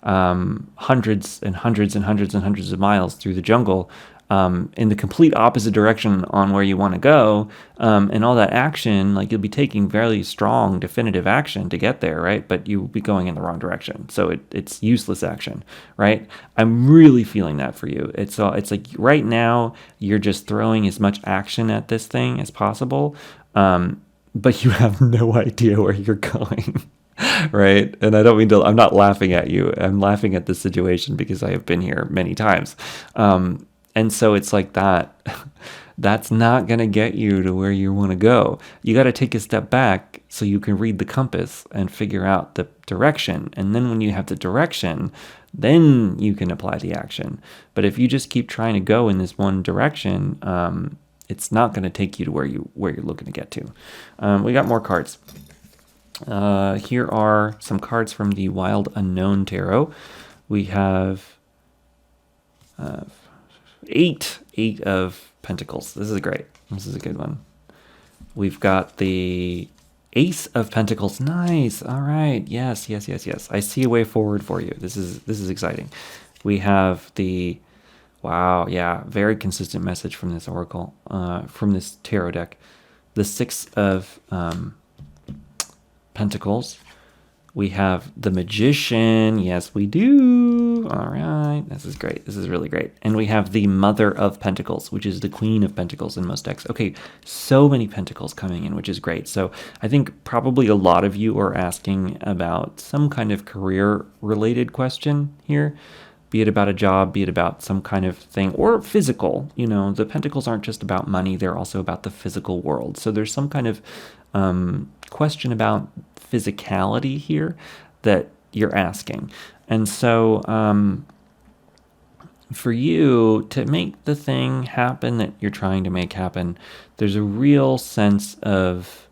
hundreds and hundreds and hundreds and hundreds of miles through the jungle, in the complete opposite direction on where you want to go, and all that action, like you'll be taking very strong, definitive action to get there, right? But you'll be going in the wrong direction, so it's useless action, right? I'm really feeling that for you. It's like right now you're just throwing as much action at this thing as possible, but you have no idea where you're going. Right? And I don't mean to, I'm not laughing at you. I'm laughing at the situation because I have been here many times. And so it's like that's not going to get you to where you want to go. You got to take a step back so you can read the compass and figure out the direction. And then when you have the direction, then you can apply the action. But if you just keep trying to go in this one direction, it's not going to take you to where you're looking to get to. We got more cards. Here are some cards from the Wild Unknown Tarot. We have eight of Pentacles. This is great. This is a good one. We've got the Ace of Pentacles. Nice. All right. Yes. I see a way forward for you. This is exciting. We have the, wow, yeah, very consistent message from this oracle, from this tarot deck. The Six of Pentacles. We have the Magician. Yes, we do. All right. This is great. This is really great. And we have the Mother of Pentacles, which is the Queen of Pentacles in most decks. Okay, so many Pentacles coming in, which is great. So I think probably a lot of you are asking about some kind of career-related question here. be it about a job, be it about some kind of thing, or physical. You know, the pentacles aren't just about money, they're also about the physical world. So there's some kind of question about physicality here that you're asking. And so for you to make the thing happen that you're trying to make happen, there's a real sense of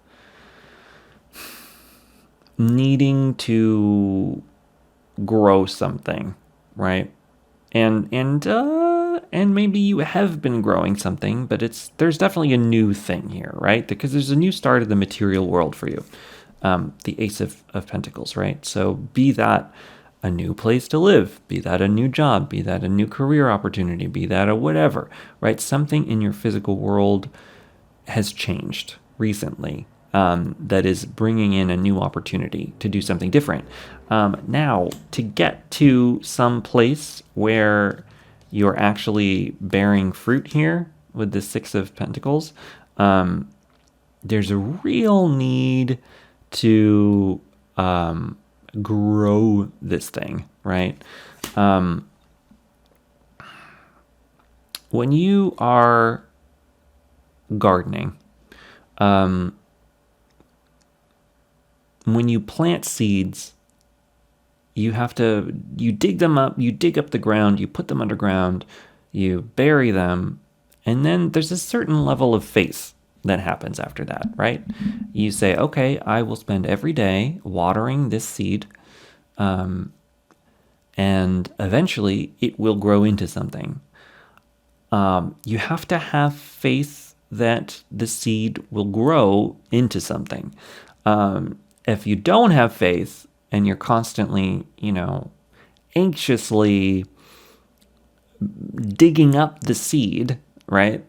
needing to grow something, right? And maybe you have been growing something, but there's definitely a new thing here, right? Because there's a new start of the material world for you. The Ace of Pentacles, right? So be that a new place to live, be that a new job, be that a new career opportunity, be that a whatever, right? Something in your physical world has changed recently that is bringing in a new opportunity to do something different. Now, to get to some place where you're actually bearing fruit here with the Six of Pentacles, there's a real need to grow this thing, right? When you are gardening, when you plant seeds, you dig them up, you dig up the ground, you put them underground, you bury them, and then there's a certain level of faith that happens after that, right? You say, okay, I will spend every day watering this seed, and eventually it will grow into something. You have to have faith that the seed will grow into something. If you don't have faith and you're constantly, anxiously digging up the seed, right?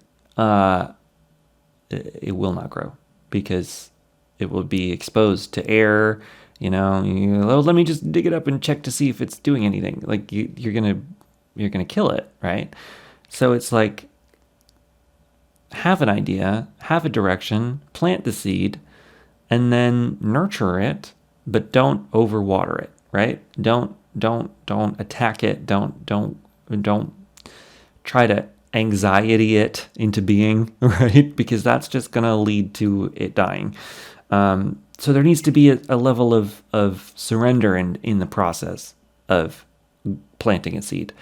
It will not grow because it will be exposed to air. Let me just dig it up and check to see if it's doing anything. Like you're gonna kill it, right? So it's like, have an idea, have a direction, plant the seed, and then nurture it, but don't overwater it, right? Don't attack it. Don't try to anxiety it into being, right? Because that's just going to lead to it dying. So there needs to be a level of surrender in the process of planting a seed,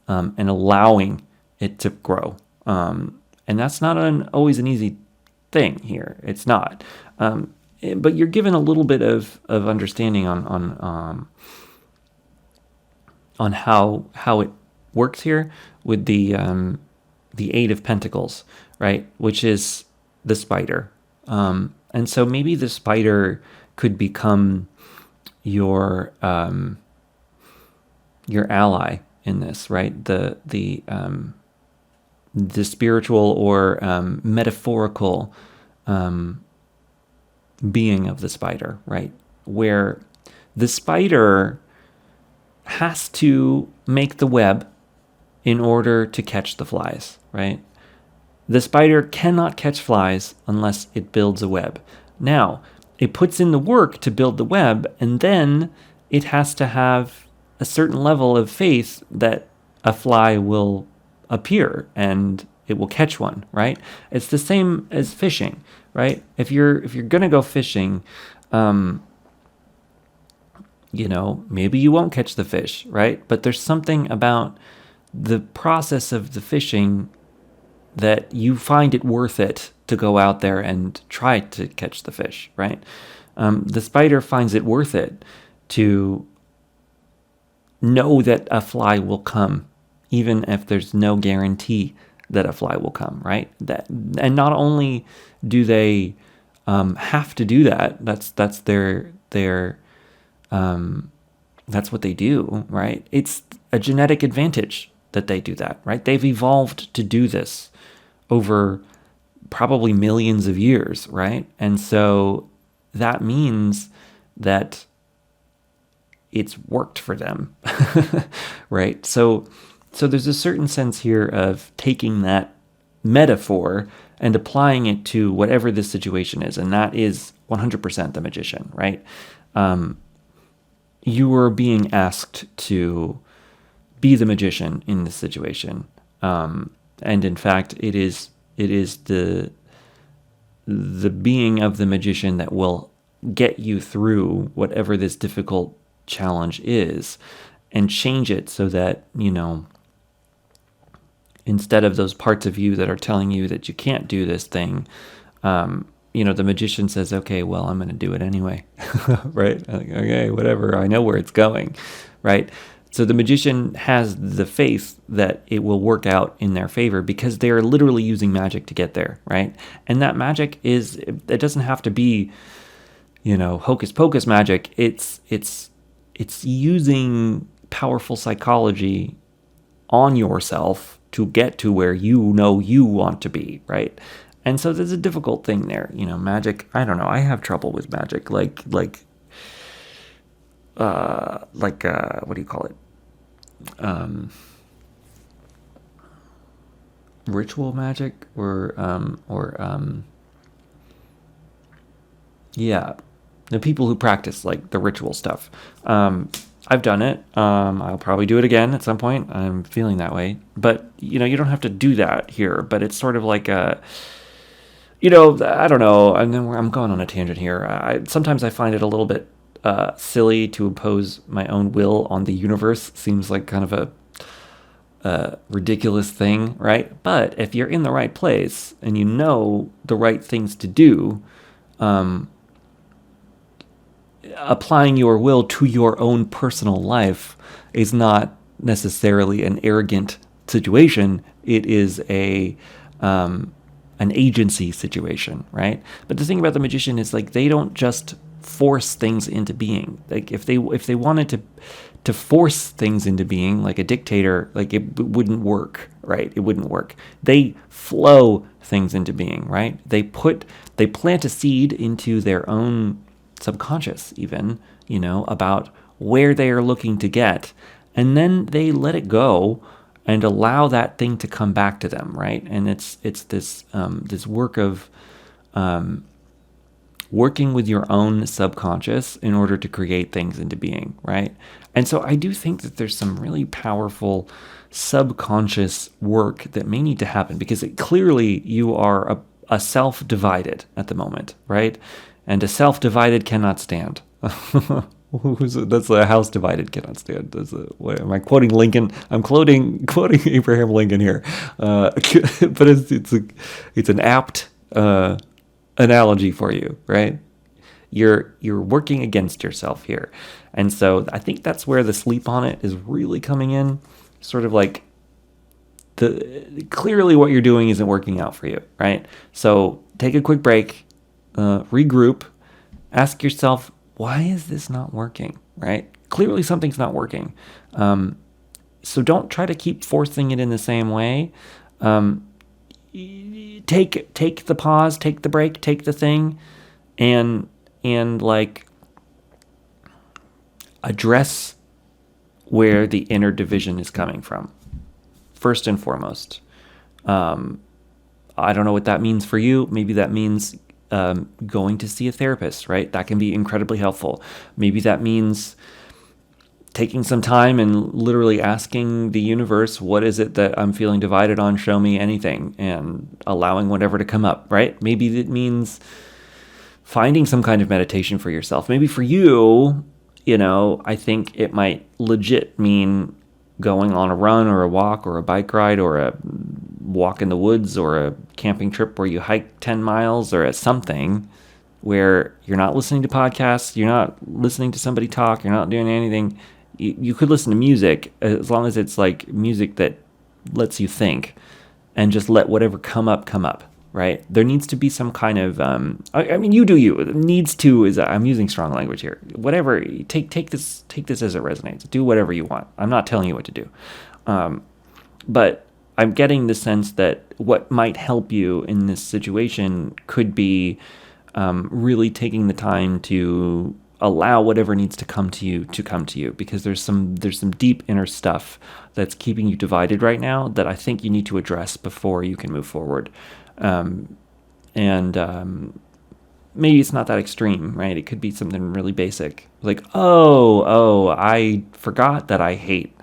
and allowing it to grow. And that's not always an easy thing here. It's not. But you're given a little bit of understanding on how it works here with the Eight of Pentacles, right? Which is the spider. And so maybe the spider could become your ally in this, right? The spiritual or metaphorical being of the spider, right? Where the spider has to make the web in order to catch the flies, right? The spider cannot catch flies unless it builds a web. Now, it puts in the work to build the web, and then it has to have a certain level of faith that a fly will appear and it will catch one, right? It's the same as fishing, right? If you're gonna go fishing, maybe you won't catch the fish, right? But there's something about the process of the fishing that you find it worth it to go out there and try to catch the fish, right? The spider finds it worth it to know that a fly will come, even if there's no guarantee that a fly will come, right? And not only do they have to do that, that's their that's what they do, right? It's a genetic advantage that they do that, right? They've evolved to do this over probably millions of years, right? And so that means that it's worked for them, right? So there's a certain sense here of taking that metaphor and applying it to whatever the situation is, and that is 100% the magician, right? You are being asked to be the magician in this situation. And in fact, it is the being of the magician that will get you through whatever this difficult challenge is, and change it so that, instead of those parts of you that are telling you that you can't do this thing, the magician says, okay, well, I'm going to do it anyway, right? Okay, whatever. I know where it's going, right? So the magician has the faith that it will work out in their favor because they are literally using magic to get there, right? And that magic it doesn't have to be, hocus pocus magic. It's using powerful psychology on yourself to get to where you want to be, right? And so there's a difficult thing there, magic. I don't know. I have trouble with magic, like what do you call it? Ritual magic yeah, the people who practice like the ritual stuff. I've done it. I'll probably do it again at some point. I'm feeling that way, but you don't have to do that here. But it's sort of like I don't know. I'm going on a tangent here. Sometimes I find it a little bit silly to impose my own will on the universe. Seems like kind of a ridiculous thing, right? But if you're in the right place and you know the right things to do, applying your will to your own personal life is not necessarily an arrogant situation. It is an agency situation, right? But the thing about the magician is like they don't just force things into being. Like if they wanted to force things into being, like a dictator, like it wouldn't work, right? It wouldn't work. They flow things into being, right? They plant a seed into their own subconscious, even, about where they are looking to get, and then they let it go and allow that thing to come back to them, right? And it's this work of working with your own subconscious in order to create things into being, right? And so I do think that there's some really powerful subconscious work that may need to happen because clearly you are a self-divided at the moment, right? And a self-divided cannot stand. That's a house divided cannot stand. Am I quoting Lincoln? I'm quoting Abraham Lincoln here, but it's an apt analogy for you, right? You're working against yourself here, and so I think that's where the sleep on it is really coming in. Sort of like clearly what you're doing isn't working out for you, right? So take a quick break, regroup, ask yourself, why is this not working, right? Clearly something's not working. So don't try to keep forcing it in the same way. Take the pause, take the break, take the thing, and like address where the inner division is coming from. First and foremost. I don't know what that means for you. Maybe that means going to see a therapist, right? That can be incredibly helpful. Maybe that means taking some time and literally asking the universe, what is it that I'm feeling divided on? Show me anything, and allowing whatever to come up, right? Maybe it means finding some kind of meditation for yourself. Maybe for you, I think it might legit mean going on a run or a walk or a bike ride or a walk in the woods or a camping trip where you hike 10 miles or something where you're not listening to podcasts, you're not listening to somebody talk, you're not doing anything. You could listen to music as long as it's like music that lets you think and just let whatever come up, right? There needs to be some kind of, you do you. Needs to is, I'm using strong language here. Whatever, take this as it resonates. Do whatever you want. I'm not telling you what to do. But I'm getting the sense that what might help you in this situation could be really taking the time to allow whatever needs to come to you, because there's some deep inner stuff that's keeping you divided right now that I think you need to address before you can move forward. Maybe it's not that extreme, right? It could be something really basic, like, I forgot that I hate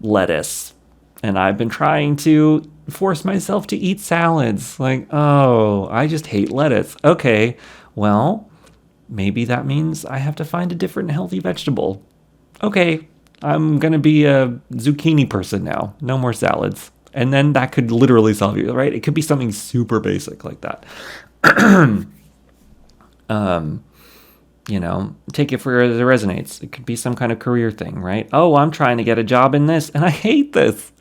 lettuce. And I've been trying to force myself to eat salads. Like, oh, I just hate lettuce. Okay, well, maybe that means I have to find a different healthy vegetable. Okay, I'm going to be a zucchini person now. No more salads. And then that could literally solve you, right? It could be something super basic like that. Take it for as it resonates. It could be some kind of career thing, right? Oh, I'm trying to get a job in this and I hate this.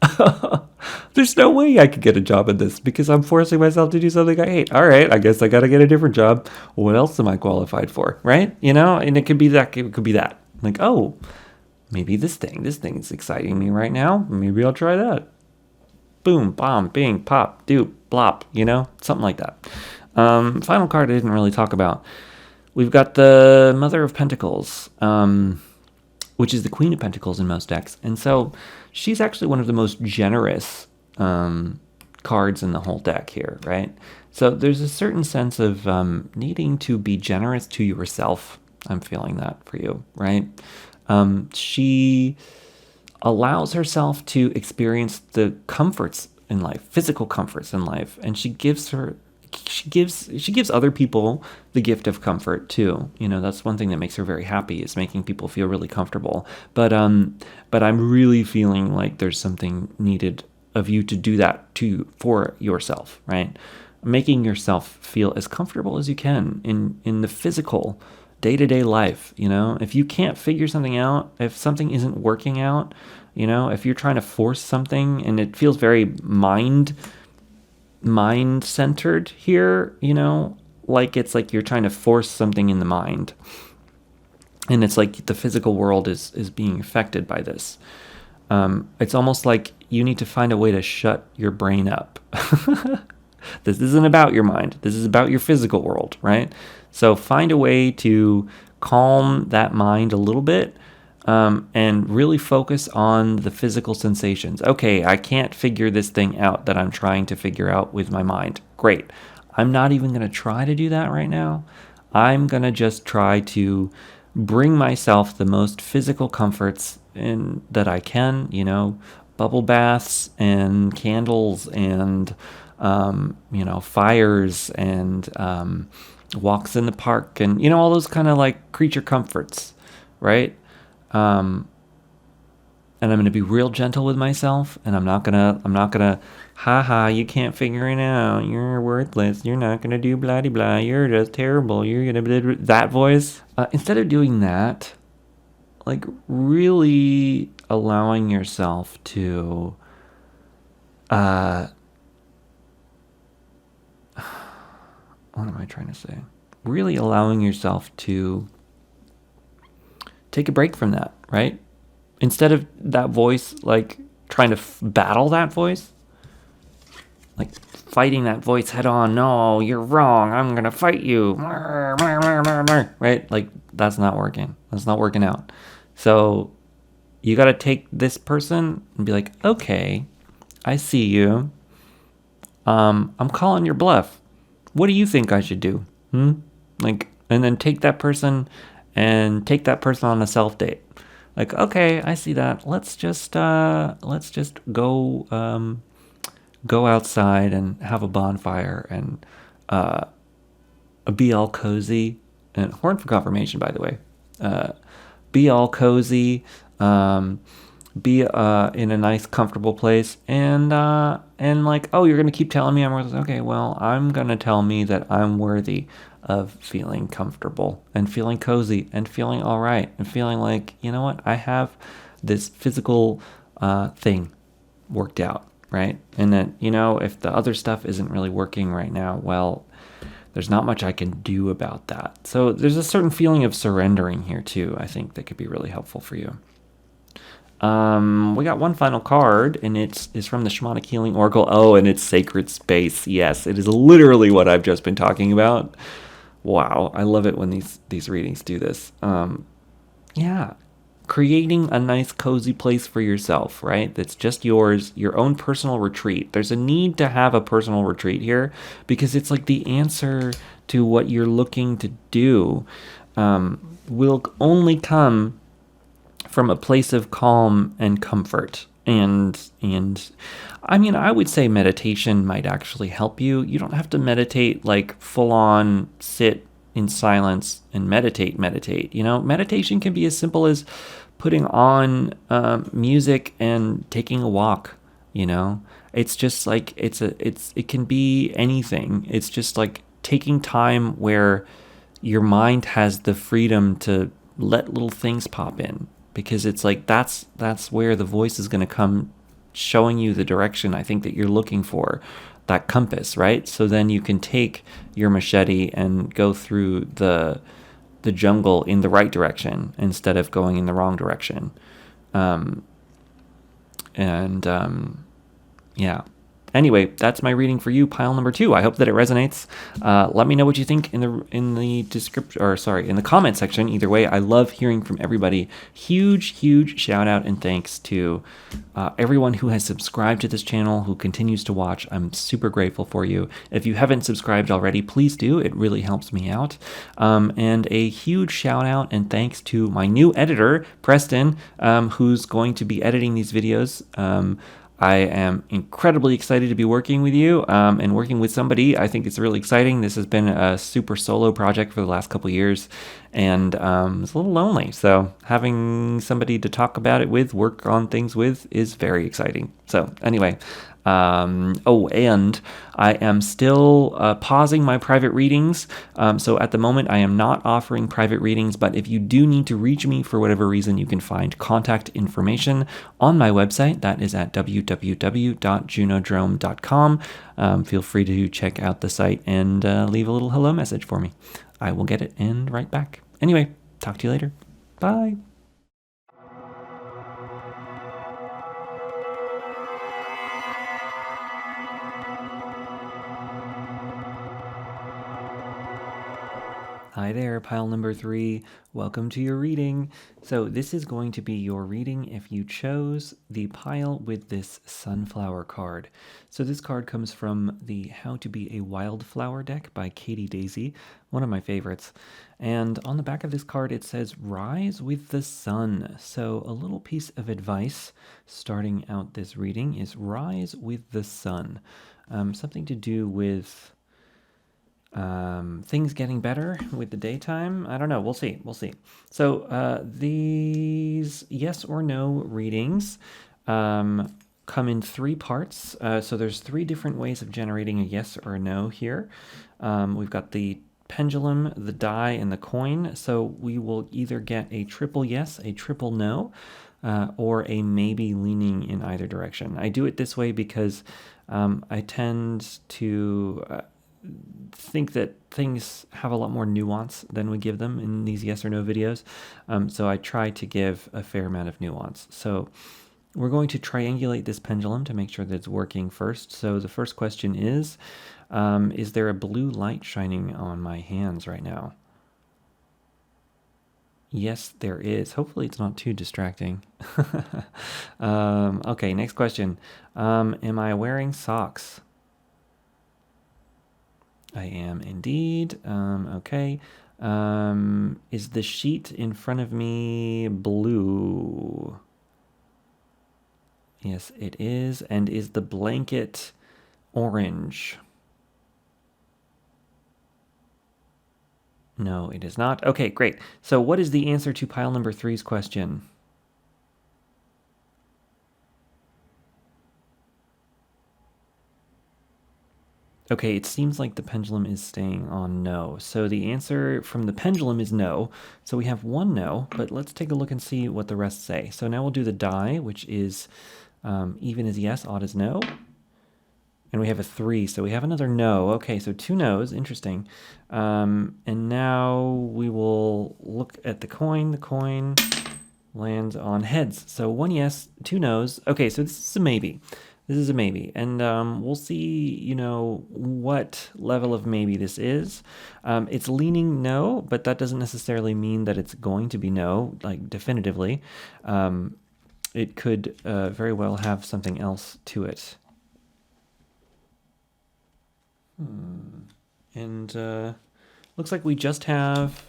There's no way I could get a job in this because I'm forcing myself to do something I hate. All right, I guess I got to get a different job. What else am I qualified for, right? And it could be that. It could be that. Like, oh, maybe this thing's exciting me right now. Maybe I'll try that. Boom, bomb, bing, pop, doop, blop, something like that. Final card I didn't really talk about. We've got the Mother of Pentacles, which is the Queen of Pentacles in most decks. And so she's actually one of the most generous cards in the whole deck here, right? So there's a certain sense of needing to be generous to yourself. I'm feeling that for you, right? She allows herself to experience the comforts in life, physical comforts in life, and she gives other people the gift of comfort too. That's one thing that makes her very happy, is making people feel really comfortable. But I'm really feeling like there's something needed of you to do that too for yourself, right? Making yourself feel as comfortable as you can in the physical day-to-day life. If you can't figure something out, if something isn't working out, if you're trying to force something and it feels very mind-centered here, like it's like you're trying to force something in the mind, and it's like the physical world is being affected by this. It's almost like you need to find a way to shut your brain up. This isn't about your mind. This is about your physical world, right? So find a way to calm that mind a little bit, and really focus on the physical sensations. Okay, I can't figure this thing out that I'm trying to figure out with my mind. Great. I'm not even going to try to do that right now. I'm going to just try to bring myself the most physical comforts that I can, bubble baths and candles and fires and walks in the park and all those kind of like creature comforts, right? And I'm going to be real gentle with myself, and I'm not gonna haha, you can't figure it out, you're worthless, you're not gonna do blah de blah, you're just terrible, you're gonna blah, that voice. Instead of doing that, like really allowing yourself to what am I trying to say? Really allowing yourself to take a break from that, right? Instead of that voice, like trying to battle that voice, like fighting that voice head on. No, you're wrong. I'm going to fight you. Right? Like that's not working. That's not working out. So you got to take this person and be like, okay, I see you. I'm calling your bluff. What do you think I should do? Like, and then take that person on a self date. Like, okay, I see that. Let's just go outside and have a bonfire and be all cozy. And horn for confirmation, by the way. Be all cozy. Be in a nice, comfortable place, and like, oh, you're gonna keep telling me I'm worthless. Okay, well, I'm gonna tell me that I'm worthy of feeling comfortable and feeling cozy and feeling all right and feeling like, you know what, I have this physical thing worked out, right? And that, if the other stuff isn't really working right now, well, there's not much I can do about that. So there's a certain feeling of surrendering here too, I think, that could be really helpful for you. We got one final card, and it's from the Shamanic Healing Oracle. Oh, and it's Sacred Space. Yes, it is literally what I've just been talking about. Wow, I love it when these readings do this. Yeah, creating a nice, cozy place for yourself, right? That's just yours, your own personal retreat. There's a need to have a personal retreat here because it's like the answer to what you're looking to do will only come from a place of calm and comfort And I mean, I would say meditation might actually help you. You don't have to meditate like full on sit in silence and meditate. You know, meditation can be as simple as putting on music and taking a walk. You know, it's just like it can be anything. It's just like taking time where your mind has the freedom to let little things pop in, because it's like that's where the voice is going to come, showing you the direction I think that you're looking for, that compass, right? So then you can take your machete and go through the jungle in the right direction instead of going in the wrong direction. um and Yeah. Anyway, that's my reading for you, pile number 2. I hope that it resonates. Let me know what you think in the description, or sorry, in the comment section. Either way, I love hearing from everybody. Huge shout out and thanks to everyone who has subscribed to this channel, who continues to watch. I'm super grateful for you. If you haven't subscribed already, please do. It really helps me out. And a huge shout out and thanks to my new editor, Preston, who's going to be editing these videos. I am incredibly excited to be working with you and working with somebody. I think it's really exciting. This has been a super solo project for the last couple of years, and it's a little lonely. So having somebody to talk about it with, work on things with, is very exciting. So anyway, and I am still pausing my private readings. So at the moment, I am not offering private readings, but if you do need to reach me for whatever reason, you can find contact information on my website. That is at www.junodrome.com. Feel free to check out the site and leave a little hello message for me. I will get it and write back. Anyway, talk to you later. Bye. Hi there, pile number 3. Welcome to your reading. So this is going to be your reading if you chose the pile with this sunflower card. So this card comes from the How to Be a Wildflower deck by Katie Daisy, one of my favorites. And on the back of this card, it says, Rise with the Sun. So a little piece of advice starting out this reading is rise with the sun. Something to do with things getting better with the daytime. I don't know. We'll see. So these yes or no readings come in 3 parts. So there's 3 different ways of generating a yes or a no here. We've got the pendulum, the die, and the coin. So we will either get a triple yes, a triple no, or a maybe leaning in either direction. I do it this way because I tend to think that things have a lot more nuance than we give them in these yes or no videos. So I try to give a fair amount of nuance. So we're going to triangulate this pendulum to make sure that it's working first. So the first question is there a blue light shining on my hands right now? Yes, there is. Hopefully it's not too distracting. Okay, next question. Am I wearing socks? I am indeed. Okay. Is the sheet in front of me blue? Yes, it is. And is the blanket orange? No, it is not. Okay, great. So what is the answer to pile number 3's question? Okay, it seems like the pendulum is staying on no. So the answer from the pendulum is no. So we have 1 no, but let's take a look and see what the rest say. So now we'll do the die, which is even as yes, odd as no. And we have a 3, so we have another no. Okay, so 2 no's, interesting. And now we will look at the coin. The coin lands on heads. So 1 yes, 2 no's. Okay, so this is a maybe. This is a maybe, and we'll see, what level of maybe this is. It's leaning no, but that doesn't necessarily mean that it's going to be no, like definitively. It could very well have something else to it. And looks like we just have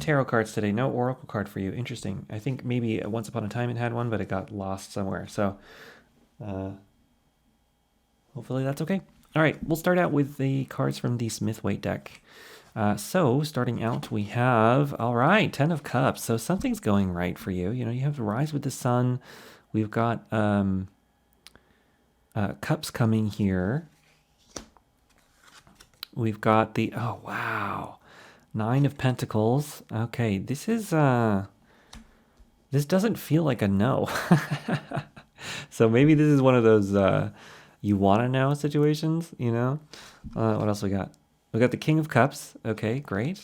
tarot cards today. No oracle card for you. Interesting. I think maybe once upon a time it had one, but it got lost somewhere. So hopefully that's okay. All right, we'll start out with the cards from the Smith-Waite deck. So starting out, we have, all right, 10 of Cups. So something's going right for you. You know, you have Rise with the Sun. We've got Cups coming here. We've got the, oh, wow, 9 of Pentacles. Okay, this is, this doesn't feel like a no. So maybe this is one of those you want to know situations, you know? What else we got? We got the King of Cups. Okay, great.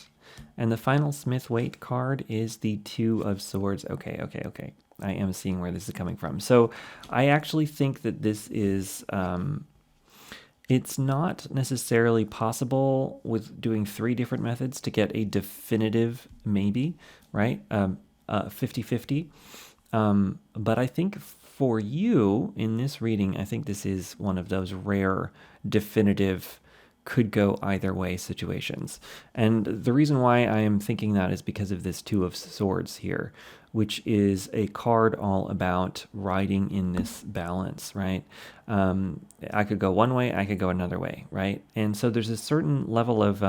And the final Smith-Waite card is the 2 of Swords. Okay. I am seeing where this is coming from. So I actually think that this is, it's not necessarily possible with doing 3 different methods to get a definitive maybe, right? 50-50. But I think for you in this reading, I think this is one of those rare definitive could go either way situations. And the reason why I am thinking that is because of this 2 of Swords here, which is a card all about riding in this balance, right? I could go one way, I could go another way, right? And so there's a certain level of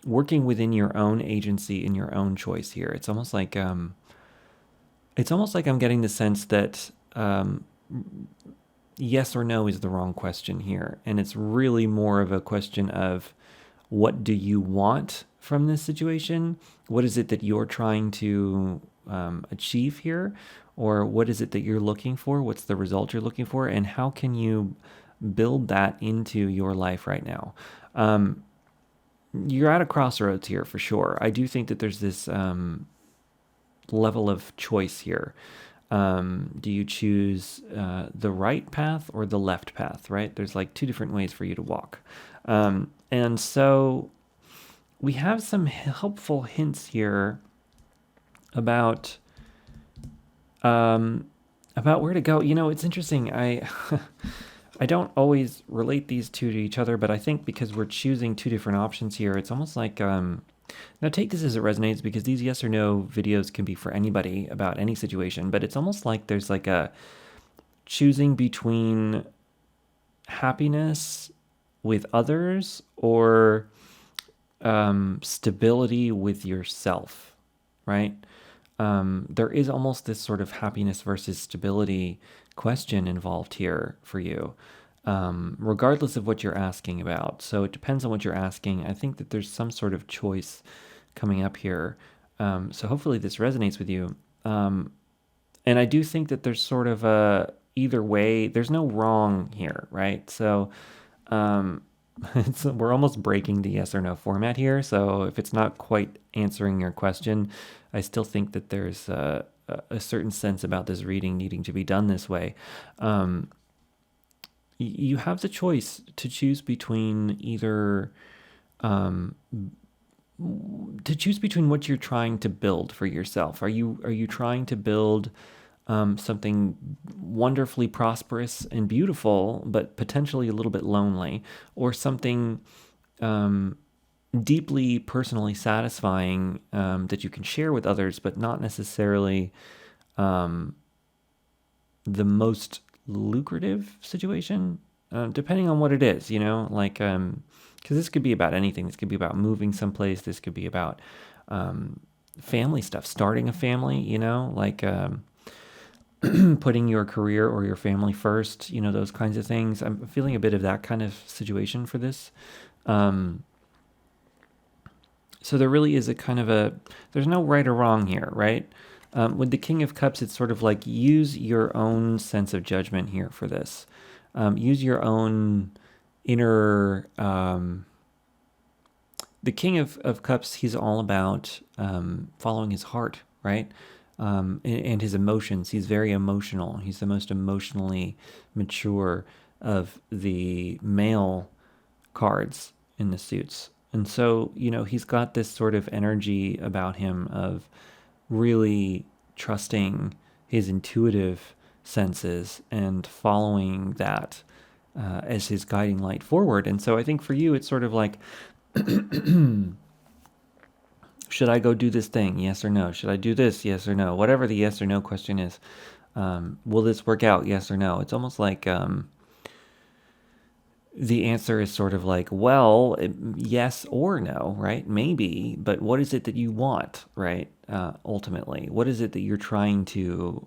working within your own agency and your own choice here. It's almost like I'm getting the sense that yes or no is the wrong question here. And it's really more of a question of what do you want from this situation? What is it that you're trying to achieve here? Or what is it that you're looking for? What's the result you're looking for? And how can you build that into your life right now? You're at a crossroads here for sure. I do think that there's this level of choice here. Do you choose the right path or the left path, right? There's like 2 different ways for you to walk. And so we have some helpful hints here about where to go. You know, it's interesting. I don't always relate these 2 to each other, but I think because we're choosing 2 different options here, it's almost like now take this as it resonates, because these yes or no videos can be for anybody about any situation, but it's almost like there's like a choosing between happiness with others or stability with yourself, right? There is almost this sort of happiness versus stability question involved here for you. Regardless of what you're asking about. So it depends on what you're asking. I think that there's some sort of choice coming up here. So hopefully this resonates with you. And I do think that there's sort of a either way, there's no wrong here, right? So we're almost breaking the yes or no format here. So if it's not quite answering your question, I still think that there's a certain sense about this reading needing to be done this way. You have the choice to choose between either what you're trying to build for yourself. Are you trying to build something wonderfully prosperous and beautiful, but potentially a little bit lonely, or something deeply personally satisfying that you can share with others, but not necessarily the most lucrative situation, depending on what it is, you know, like, because this could be about anything. This could be about moving someplace. This could be about family stuff, starting a family, you know, like putting your career or your family first, you know, those kinds of things. I'm feeling a bit of that kind of situation for this. So there really is a kind of there's no right or wrong here, right? With the King of Cups, it's sort of like use your own sense of judgment here for this. Use your own inner... the King of Cups, he's all about following his heart, right? And his emotions. He's very emotional. He's the most emotionally mature of the male cards in the suits. And so, you know, he's got this sort of energy about him of really trusting his intuitive senses and following that as his guiding light forward. And so I think for you, it's sort of like Should I go do this thing? Yes or no? Should I do this? Yes or no? Whatever the yes or no question is. Will this work out? Yes or no? It's almost like the answer is sort of like, well, yes or no, right? Maybe, but what is it that you want, right? Ultimately, what is it that you're trying to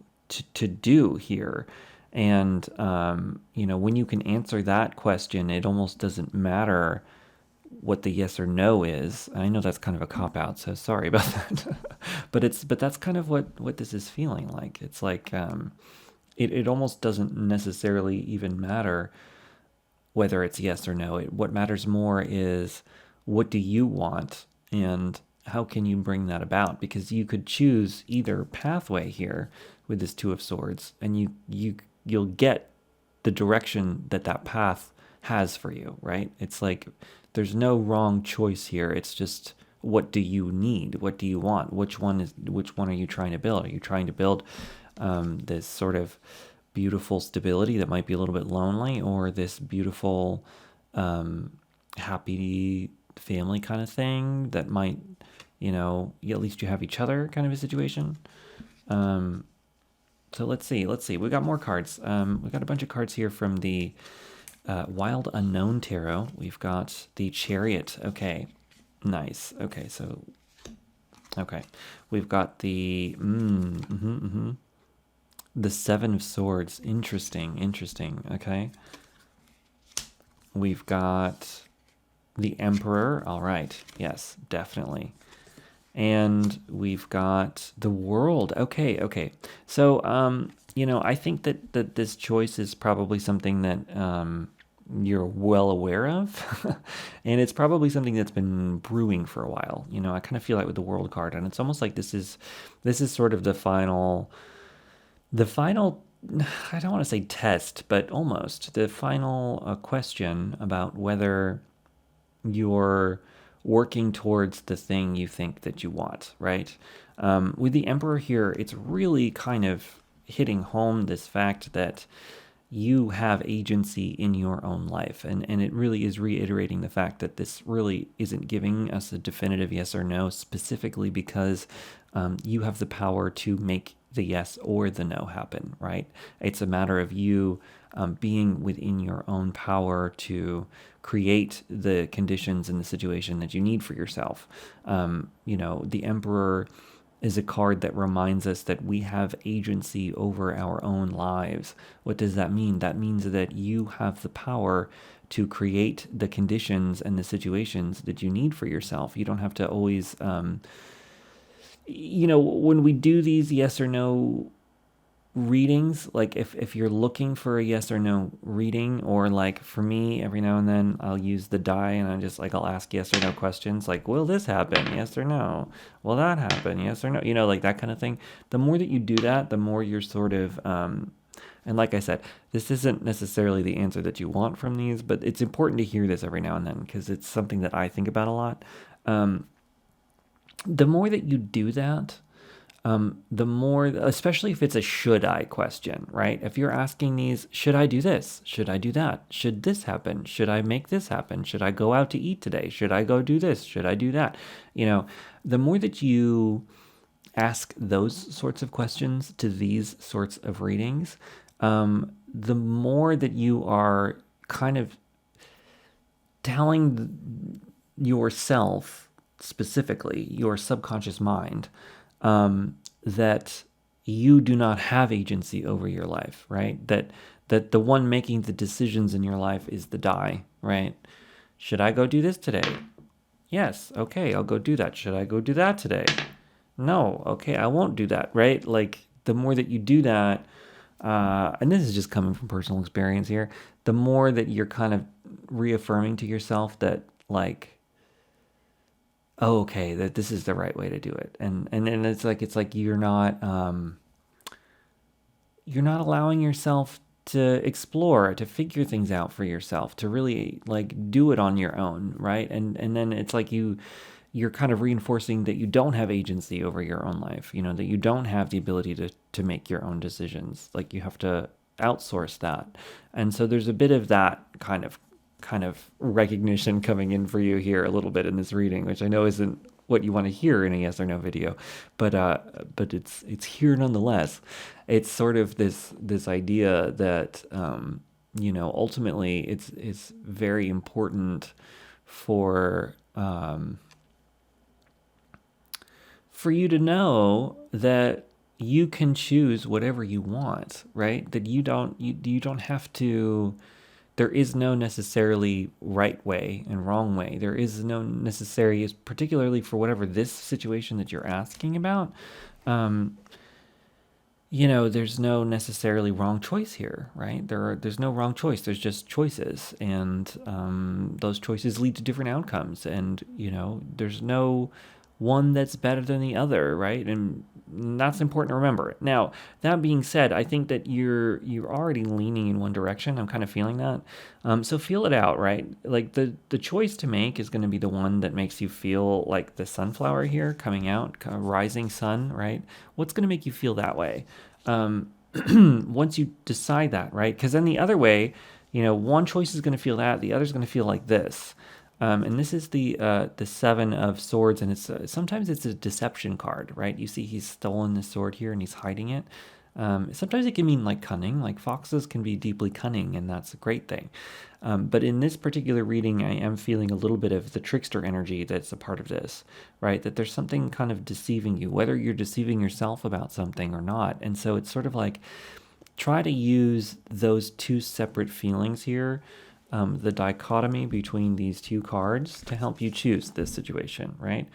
do here? And when you can answer that question, it almost doesn't matter what the yes or no is. I know that's kind of a cop out, so sorry about that. but that's kind of what this is feeling like. It's like it almost doesn't necessarily even matter whether it's yes or no. What matters more is what do you want and how can you bring that about? Because you could choose either pathway here with this Two of Swords, and you'll get the direction that that path has for you, right? It's like there's no wrong choice here. It's just what do you need? What do you want? Which one are you trying to build? Are you trying to build this sort of beautiful stability that might be a little bit lonely, or this beautiful happy family kind of thing that might, at least you have each other kind of a situation? So let's see. We got more cards. We got a bunch of cards here from the Wild Unknown Tarot. We've got the Chariot. Okay, nice. Okay, we've got the the Seven of Swords. Interesting. Okay, we've got the Emperor. All right. Yes, definitely. And we've got the World. Okay. So, I think that this choice is probably something that you're well aware of. And it's probably something that's been brewing for a while. I kind of feel like with the World card, and it's almost like this is sort of the final, I don't want to say test, but almost the final question about whether you're working towards the thing you think that you want, right? With the Emperor here, it's really kind of hitting home this fact that you have agency in your own life. And it really is reiterating the fact that this really isn't giving us a definitive yes or no, specifically because you have the power to make the yes or the no happen, right? It's a matter of you being within your own power to create the conditions and the situation that you need for yourself. The Emperor is a card that reminds us that we have agency over our own lives. What does that mean? That means that you have the power to create the conditions and the situations that you need for yourself. You don't have to always, when we do these yes or no readings, like if you're looking for a yes or no reading, or like for me, every now and then I'll use the die and I'll ask yes or no questions, like, will this happen? Yes or no? Will that happen? Yes or no? Like that kind of thing. The more that you do that, the more you're sort of and like I said, this isn't necessarily the answer that you want from these, but it's important to hear this every now and then because it's something that I think about a lot. The more that you do that, the more, especially if it's a should I question, right? If you're asking these, should I do this? Should I do that? Should this happen? Should I make this happen? Should I go out to eat today? Should I go do this? Should I do that? The more that you ask those sorts of questions to these sorts of readings, the more that you are kind of telling yourself, specifically your subconscious mind, that you do not have agency over your life, right? That the one making the decisions in your life is the die, right? Should I go do this today? Yes, okay, I'll go do that. Should I go do that today? No, okay, I won't do that, right? Like the more that you do that, and this is just coming from personal experience here, the more that you're kind of reaffirming to yourself that like, oh, okay, that this is the right way to do it. And it's like you're not allowing yourself to explore, to figure things out for yourself, to really like do it on your own, right? And then it's like you're kind of reinforcing that you don't have agency over your own life, that you don't have the ability to make your own decisions. Like you have to outsource that. And so there's a bit of that kind of recognition coming in for you here a little bit in this reading, which I know isn't what you want to hear in a yes or no video, but it's here nonetheless. It's sort of this idea that ultimately it's very important for for you to know that you can choose whatever you want, right? That you don't have to. There is no necessarily right way and wrong way. There is no necessary, particularly for whatever this situation that you're asking about. Um, there's no necessarily wrong choice here, right? There's no wrong choice. There's just choices, and those choices lead to different outcomes. And there's no one that's better than the other, right? And that's important to remember. Now, that being said, I think that you're already leaning in one direction. I'm kind of feeling that. So feel it out, right? Like the choice to make is going to be the one that makes you feel like the sunflower here coming out, kind of rising sun, right? What's going to make you feel that way? Once you decide that, right? Because then the other way, one choice is going to feel that, the other is going to feel like this. And this is the Seven of Swords, and it's sometimes it's a deception card, right? You see he's stolen this sword here and he's hiding it. Sometimes it can mean like cunning, like foxes can be deeply cunning, and that's a great thing. But in this particular reading, I am feeling a little bit of the trickster energy that's a part of this, right? That there's something kind of deceiving you, whether you're deceiving yourself about something or not. And so it's sort of like try to use those two separate feelings here, the dichotomy between these two cards, to help you choose this situation, right?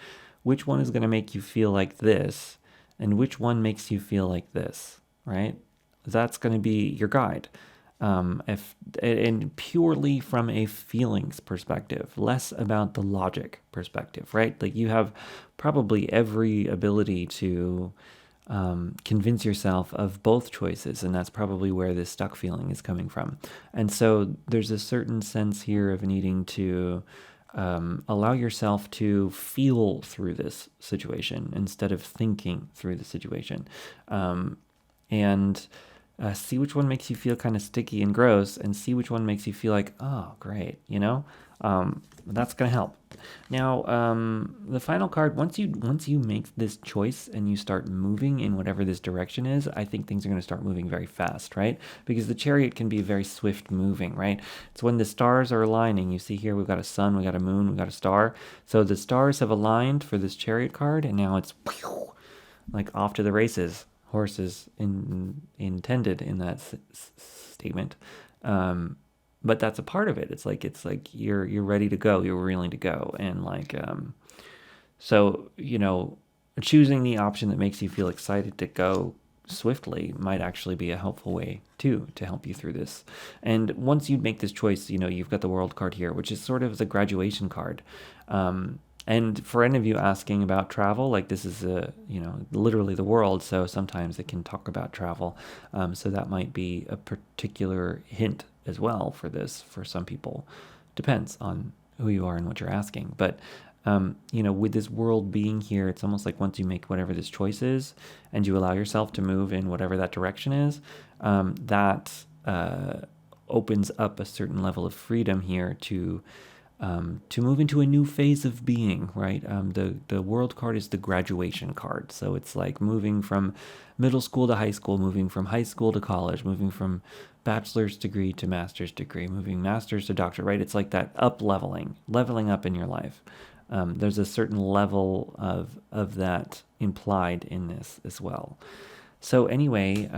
Which one is going to make you feel like this, and which one makes you feel like this, right? That's going to be your guide. And purely from a feelings perspective, less about the logic perspective, right? Like you have probably every ability to convince yourself of both choices, and that's probably where this stuck feeling is coming from. And so there's a certain sense here of needing to allow yourself to feel through this situation instead of thinking through the situation, and see which one makes you feel kind of sticky and gross, and see which one makes you feel like, oh, great, that's going to help. Now, the final card, once you make this choice and you start moving in whatever this direction is, I think things are going to start moving very fast, right? Because the Chariot can be very swift moving, right? It's when the stars are aligning. You see here, we've got a sun, we've got a moon, we've got a star. So the stars have aligned for this Chariot card, and now it's like off to the races. Horses intended in that statement. But that's a part of it. It's like you're ready to go. You're willing to go, and so choosing the option that makes you feel excited to go swiftly might actually be a helpful way too to help you through this. And once you make this choice, you've got the World card here, which is sort of the graduation card. And for any of you asking about travel, like this is literally the world, so sometimes it can talk about travel. So that might be a particular hint as well for this for some people. Depends on who you are and what you're asking. But with this world being here, it's almost like once you make whatever this choice is and you allow yourself to move in whatever that direction is, that opens up a certain level of freedom here to move into a new phase of being, right? The World card is the graduation card. So it's like moving from middle school to high school, moving from high school to college, moving from bachelor's degree to master's degree, moving master's to doctorate, right? It's like that leveling up in your life. There's a certain level of that implied in this as well. So anyway,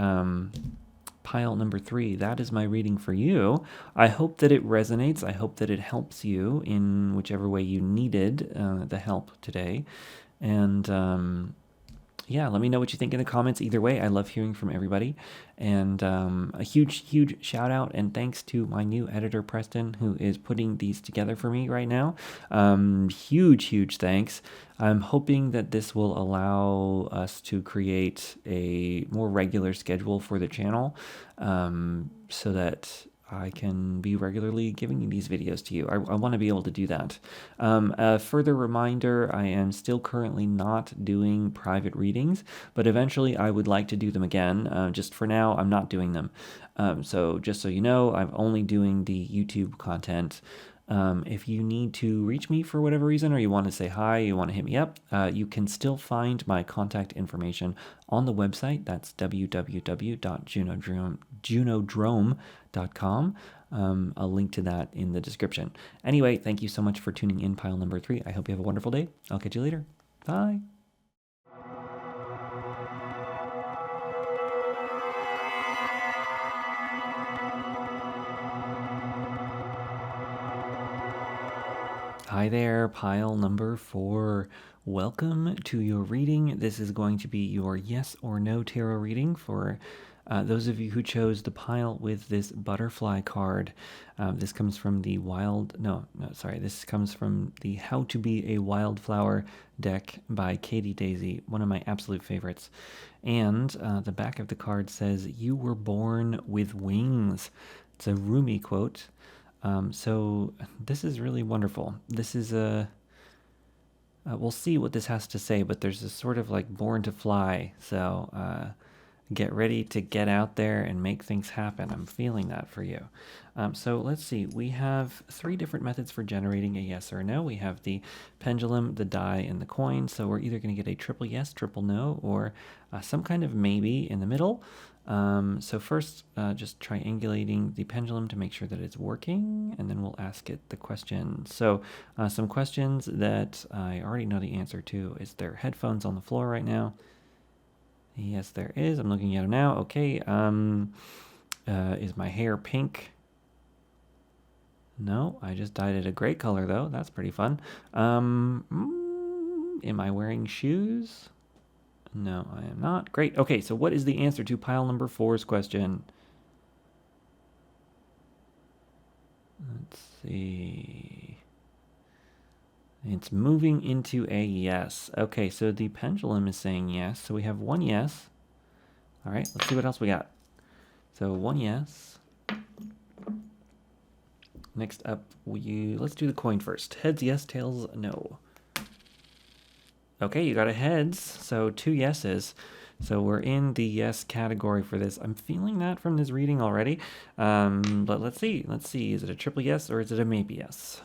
pile number 3, that is my reading for you. I hope that it resonates. I hope that it helps you in whichever way you needed the help today. And yeah, let me know what you think in the comments. Either way, I love hearing from everybody. And a huge shout out and thanks to my new editor, Preston, who is putting these together for me right now. Huge thanks. I'm hoping that this will allow us to create a more regular schedule for the channel, so that I can be regularly giving these videos to you. I want to be able to do that. A further reminder, I am still currently not doing private readings, but eventually I would like to do them again. Just for now, I'm not doing them. So just so you know, I'm only doing the YouTube content. If you need to reach me for whatever reason, or you want to say hi, you want to hit me up, you can still find my contact information on the website. That's www.junodrome.com. I'll link to that in the description. Anyway, thank you so much for tuning in, pile number 3. I hope you have a wonderful day. I'll catch you later. Bye. Hi there, pile number 4. Welcome to your reading. This is going to be your yes or no tarot reading for those of you who chose the pile with this butterfly card. This comes from the this comes from the How to Be a Wildflower deck by Katie Daisy, one of my absolute favorites. And the back of the card says, "You were born with wings." It's a Rumi quote. So this is really wonderful. This is we'll see what this has to say, but there's a sort of like born to fly. So get ready to get out there and make things happen. I'm feeling that for you. So let's see. We have 3 different methods for generating a yes or a no. We have the pendulum, the die, and the coin. So we're either going to get a triple yes, triple no, or some kind of maybe in the middle. So first, just triangulating the pendulum to make sure that it's working, and then we'll ask it the question. So some questions that I already know the answer to. Is there headphones on the floor right now? Yes, there is. I'm looking at them now. Okay. Is my hair pink? No, I just dyed it a gray color, though. That's pretty fun. Am I wearing shoes? No, I am not. Great. Okay, so what is the answer to pile number 4's question? Let's see. It's moving into a yes. Okay, so the pendulum is saying yes. So we have 1 yes. All right, let's see what else we got. So 1 yes. Next up, let's do the coin first. Heads yes, tails no. Okay, you got a heads, so 2 yeses. So we're in the yes category for this. I'm feeling that from this reading already. But let's see. Let's see. Is it a triple yes or is it a maybe yes?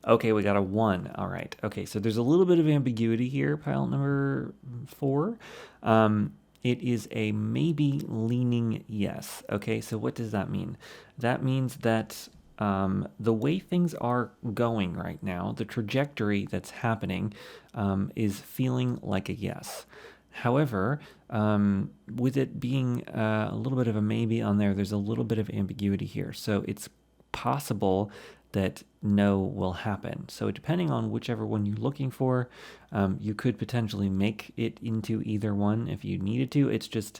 Okay, we got a 1. All right. Okay, so there's a little bit of ambiguity here, pile number 4. It is a maybe leaning yes. Okay, so what does that mean? That means that the way things are going right now, the trajectory that's happening is feeling like a yes. However, with it being a little bit of a maybe on there, there's a little bit of ambiguity here. So it's possible that no will happen. So depending on whichever one you're looking for, you could potentially make it into either one if you needed to. It's just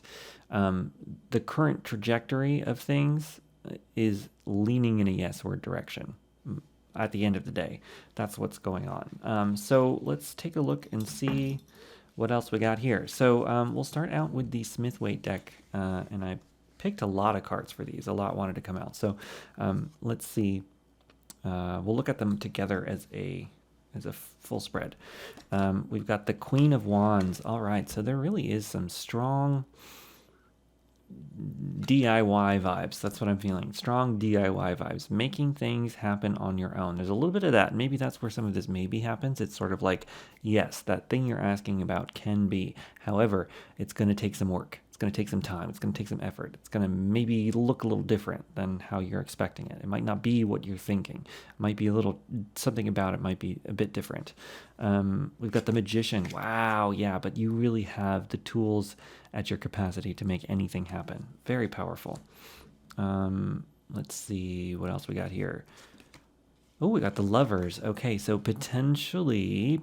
the current trajectory of things is leaning in a yes-word direction at the end of the day. That's what's going on. So let's take a look and see what else we got here. So we'll start out with the Smith-Waite deck, and I picked a lot of cards for these. A lot wanted to come out. So let's see. We'll look at them together as a full spread. We've got the Queen of Wands. All right, so there really is some strong DIY vibes. That's what I'm feeling. Strong DIY vibes. Making things happen on your own. There's a little bit of that. Maybe that's where some of this maybe happens. It's sort of like, yes, that thing you're asking about can be. However, it's going to take some work. It's going to take some time. It's going to take some effort. It's going to maybe look a little different than how you're expecting it. It might not be what you're thinking. It might be something about it might be a bit different. We've got the Magician. Wow, yeah, but you really have the tools at your capacity to make anything happen. Very powerful. Let's see what else we got here. Oh, we got the Lovers. Okay, so potentially,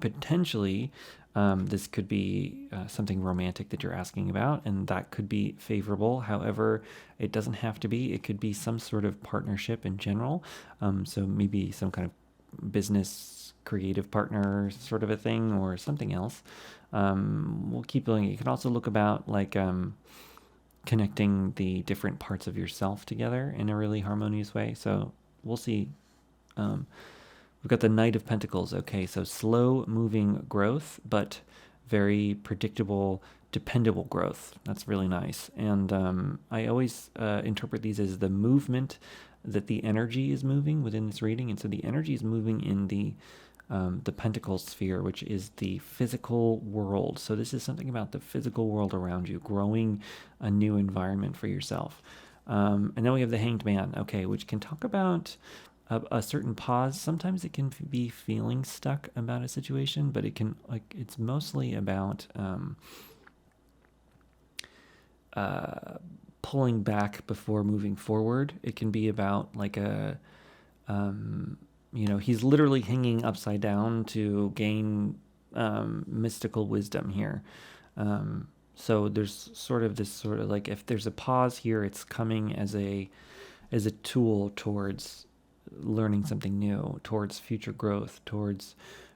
this could be something romantic that you're asking about, and that could be favorable. However, it doesn't have to be. It could be some sort of partnership in general. So maybe some kind of business creative partner sort of a thing or something else. We'll keep looking. You can also look about like connecting the different parts of yourself together in a really harmonious way. So we'll see. We've got the Knight of Pentacles. Okay, so slow moving growth, but very predictable dependable growth. That's really nice. And I always interpret these as the movement that the energy is moving within this reading. And so the energy is moving in the pentacle sphere, which is the physical world. So this is something about the physical world around you, growing a new environment for yourself. And then we have the Hanged Man, okay, which can talk about a certain pause. Sometimes it can be feeling stuck about a situation, but it's mostly about pulling back before moving forward. It can be about like he's literally hanging upside down to gain mystical wisdom here. So there's sort of like, if there's a pause here, it's coming as a tool towards learning something new, towards future growth, towards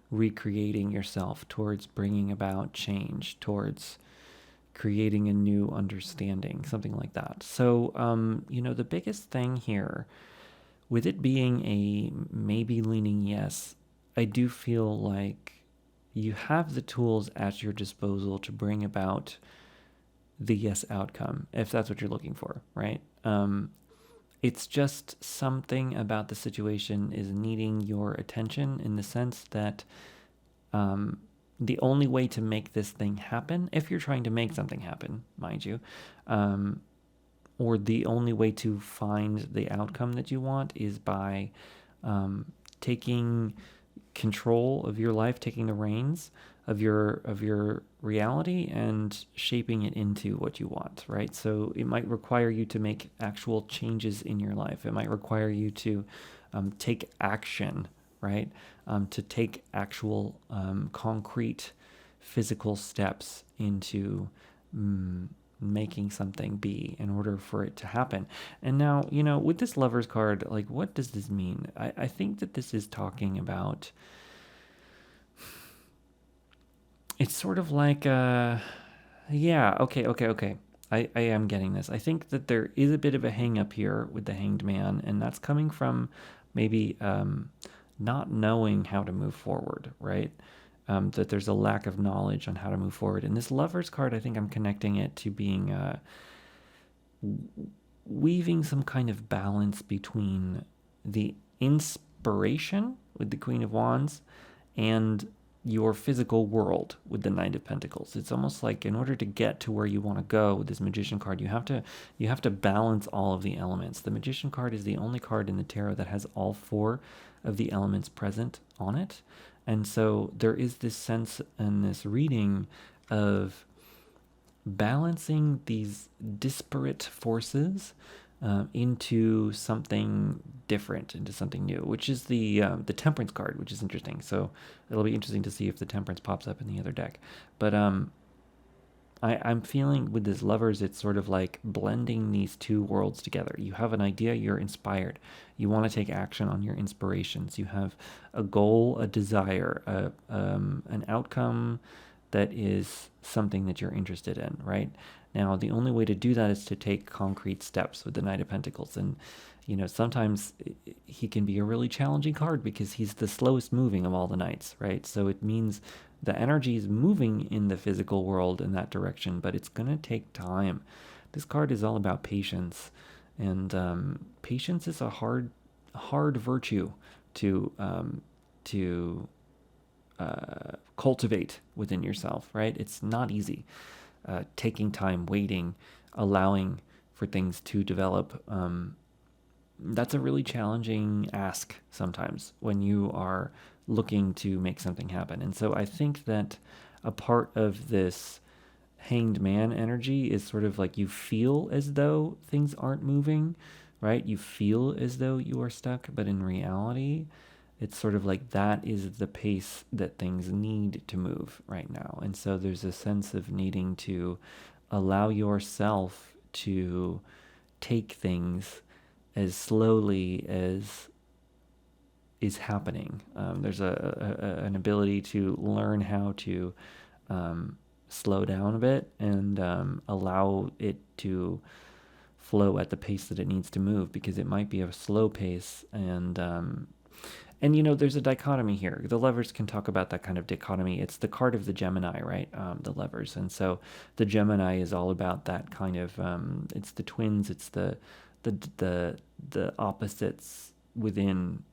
recreating yourself, towards bringing about change, towards creating a new understanding, something like that. So, the biggest thing here, with it being a maybe leaning yes, I do feel like you have the tools at your disposal to bring about the yes outcome, if that's what you're looking for, right? It's just something about the situation is needing your attention, in the sense that the only way to make this thing happen, if you're trying to make something happen, mind you, or the only way to find the outcome that you want, is by taking control of your life, taking the reins of your reality and shaping it into what you want, right? So it might require you to make actual changes in your life. It might require you to take action, right? To take actual concrete physical steps into making something be, in order for it to happen. And now, with this Lovers card, like, what does this mean? I think that this is talking about, it's sort of like, okay. I am getting this. I think that there is a bit of a hang up here with the Hanged Man, and that's coming from maybe not knowing how to move forward, right? That there's a lack of knowledge on how to move forward. And this Lovers card, I think I'm connecting it to being weaving some kind of balance between the inspiration with the Queen of Wands and your physical world with the Knight of Pentacles. It's almost like, in order to get to where you want to go with this Magician card, you have to balance all of the elements. The Magician card is the only card in the tarot that has all four of the elements present on it. And so there is this sense in this reading of balancing these disparate forces into something different, into something new, which is the Temperance card, which is interesting. So it'll be interesting to see if the Temperance pops up in the other deck. But I'm feeling with this Lovers, it's sort of like blending these two worlds together. You have an idea, you're inspired. You want to take action on your inspirations. You have a goal, a desire, an outcome that is something that you're interested in, right? Now, the only way to do that is to take concrete steps with the Knight of Pentacles. And, sometimes he can be a really challenging card because he's the slowest moving of all the knights, right? So it means the energy is moving in the physical world in that direction, but it's going to take time. This card is all about patience, and patience is a hard virtue to cultivate within yourself, right? It's not easy. Taking time, waiting, allowing for things to develop. That's a really challenging ask sometimes when you are looking to make something happen. And so I think that a part of this Hanged Man energy is sort of like, you feel as though things aren't moving, right? You feel as though you are stuck, but in reality, it's sort of like that is the pace that things need to move right now. And so there's a sense of needing to allow yourself to take things as slowly as is happening. There's an ability to learn how to slow down a bit and allow it to flow at the pace that it needs to move, because it might be a slow pace, and And there's a dichotomy here. The lovers can talk about that kind of dichotomy. It's the card of the Gemini, right? The lovers. And so the Gemini is all about that kind of, it's the twins, it's the opposites within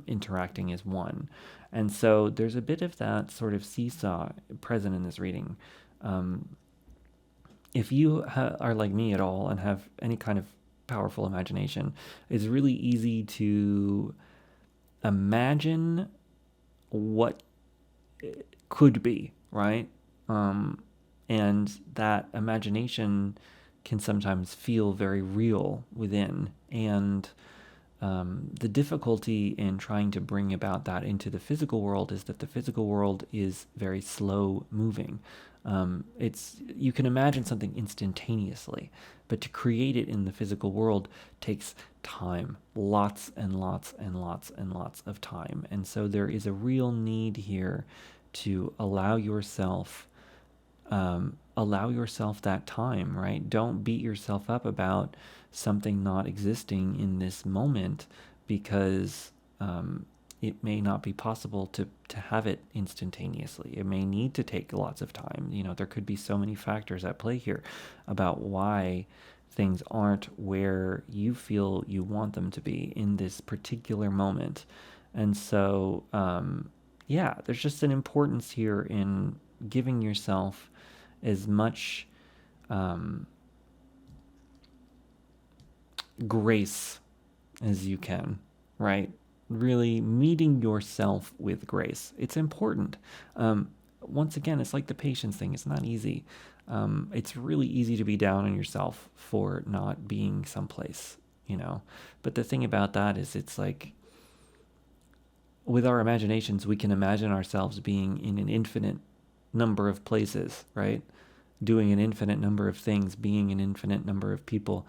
interacting as one. And so there's a bit of that sort of seesaw present in this reading. If you are like me at all and have any kind of powerful imagination, it's really easy to imagine what it could be, right? And that imagination can sometimes feel very real within. And the difficulty in trying to bring about that into the physical world is that the physical world is very slow moving. You can imagine something instantaneously, but to create it in the physical world takes time, lots and lots and lots and lots of time. And so there is a real need here to allow yourself that time, right? Don't beat yourself up about something not existing in this moment, because it may not be possible to have it instantaneously. It may need to take lots of time. There could be so many factors at play here about why things aren't where you feel you want them to be in this particular moment. And so, yeah, there's just an importance here in giving yourself as much grace as you can, right? Really meeting yourself with grace. It's important. Once again, it's like the patience thing. It's not easy. It's really easy to be down on yourself for not being someplace, But the thing about that is, it's like, with our imaginations, we can imagine ourselves being in an infinite number of places, right? Doing an infinite number of things, being an infinite number of people,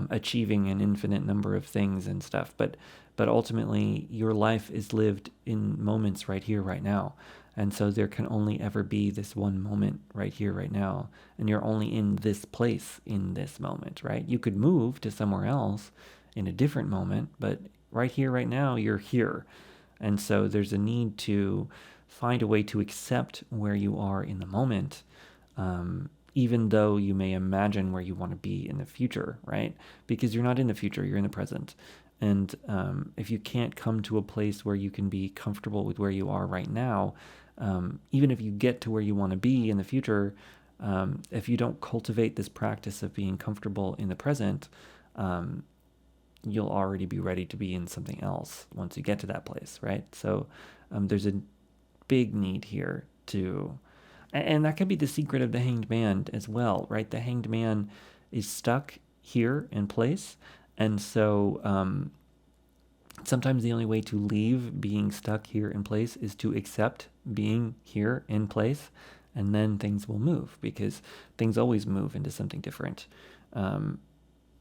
achieving an infinite number of things and stuff. But ultimately, your life is lived in moments right here, right now. And so there can only ever be this one moment right here, right now. And you're only in this place in this moment, right? You could move to somewhere else in a different moment, but right here, right now, you're here. And so there's a need to find a way to accept where you are in the moment, even though you may imagine where you want to be in the future, right? Because you're not in the future, you're in the present. And if you can't come to a place where you can be comfortable with where you are right now, even if you get to where you want to be in the future, if you don't cultivate this practice of being comfortable in the present, you'll already be ready to be in something else once you get to that place, right? So there's a big need here to, and that could be the secret of the Hanged Man as well, right? The Hanged Man is stuck here in place, and so sometimes the only way to leave being stuck here in place is to accept being here in place, and then things will move, because things always move into something different.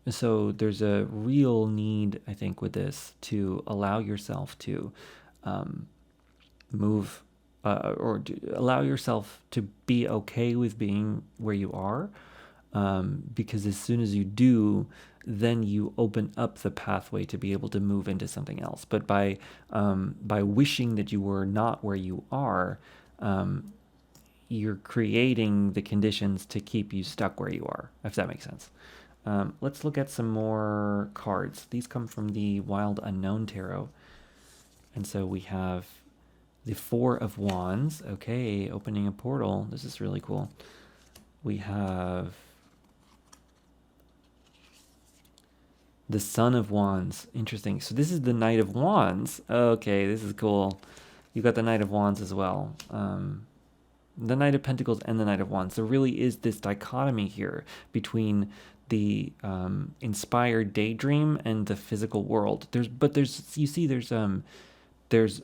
So there's a real need, I think, with this, to allow yourself to move, or allow yourself to be okay with being where you are, because as soon as you do, then you open up the pathway to be able to move into something else. But by wishing that you were not where you are, you're creating the conditions to keep you stuck where you are, if that makes sense. Let's look at some more cards. These come from the Wild Unknown Tarot. And so we have the Four of Wands. Okay, opening a portal. This is really cool. We have the Son of Wands. Interesting. So this is the Knight of Wands. Okay, this is cool. You got the Knight of Wands as well. The Knight of Pentacles and the Knight of Wands. There really is this dichotomy here between the inspired daydream and the physical world. There's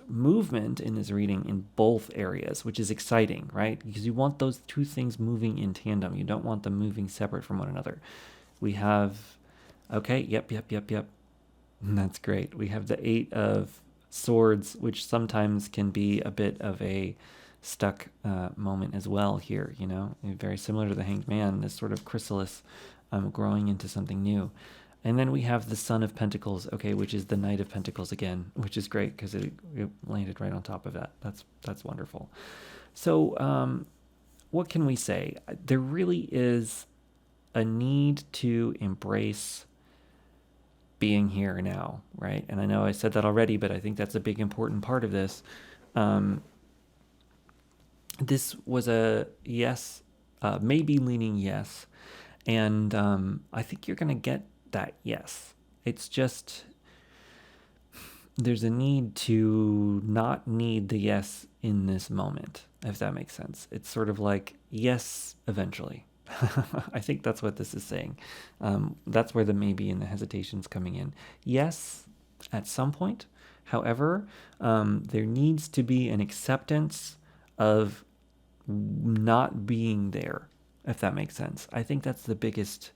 movement in this reading in both areas, which is exciting, right? Because you want those two things moving in tandem. You don't want them moving separate from one another. We have, okay, yep. That's great. We have the Eight of Swords, which sometimes can be a bit of a stuck moment as well here, very similar to the Hanged Man, this sort of chrysalis growing into something new. And then we have the Son of Pentacles, okay, which is the Knight of Pentacles again, which is great because it landed right on top of that. That's wonderful. So what can we say? There really is a need to embrace being here now, right? And I know I said that already, but I think that's a big important part of this. This was a yes, maybe leaning yes, and I think you're going to get that yes. It's just there's a need to not need the yes in this moment, if that makes sense. It's sort of like yes eventually. I think that's what this is saying. That's where the maybe and the hesitation's coming in. Yes, at some point. However, there needs to be an acceptance of not being there, if that makes sense. I think that's the biggest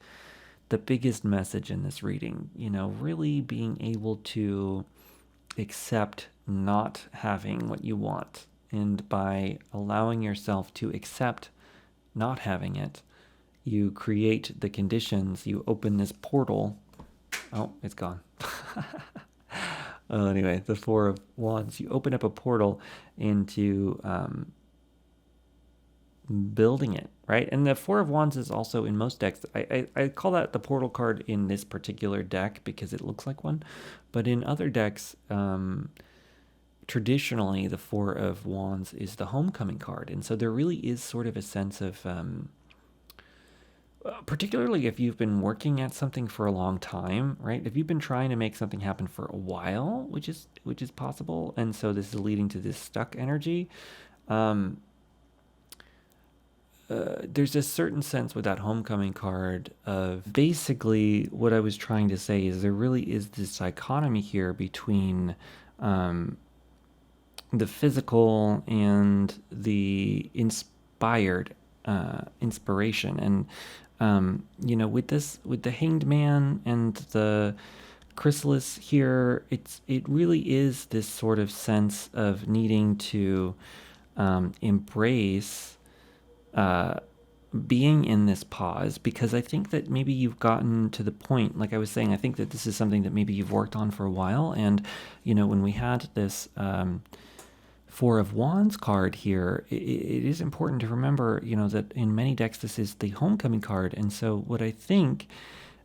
message in this reading. Really being able to accept not having what you want, and by allowing yourself to accept not having it, you create the conditions, you open this portal. Oh, it's gone. Anyway, the Four of Wands, you open up a portal into building it, right? And the Four of Wands is also in most decks. I call that the portal card in this particular deck because it looks like one. But in other decks, traditionally, the Four of Wands is the homecoming card. And so there really is sort of a sense of... particularly if you've been working at something for a long time, right? If you've been trying to make something happen for a while, which is possible, and so this is leading to this stuck energy, there's a certain sense with that homecoming card of basically what I was trying to say is there really is this dichotomy here between the physical and the inspiration, and with the Hanged Man and the chrysalis here, it really is this sort of sense of needing to embrace being in this pause, because I think that maybe you've gotten to the point, like I was saying, I think that this is something that maybe you've worked on for a while. And when we had this Four of Wands card here, it is important to remember, that in many decks this is the homecoming card. And so what I think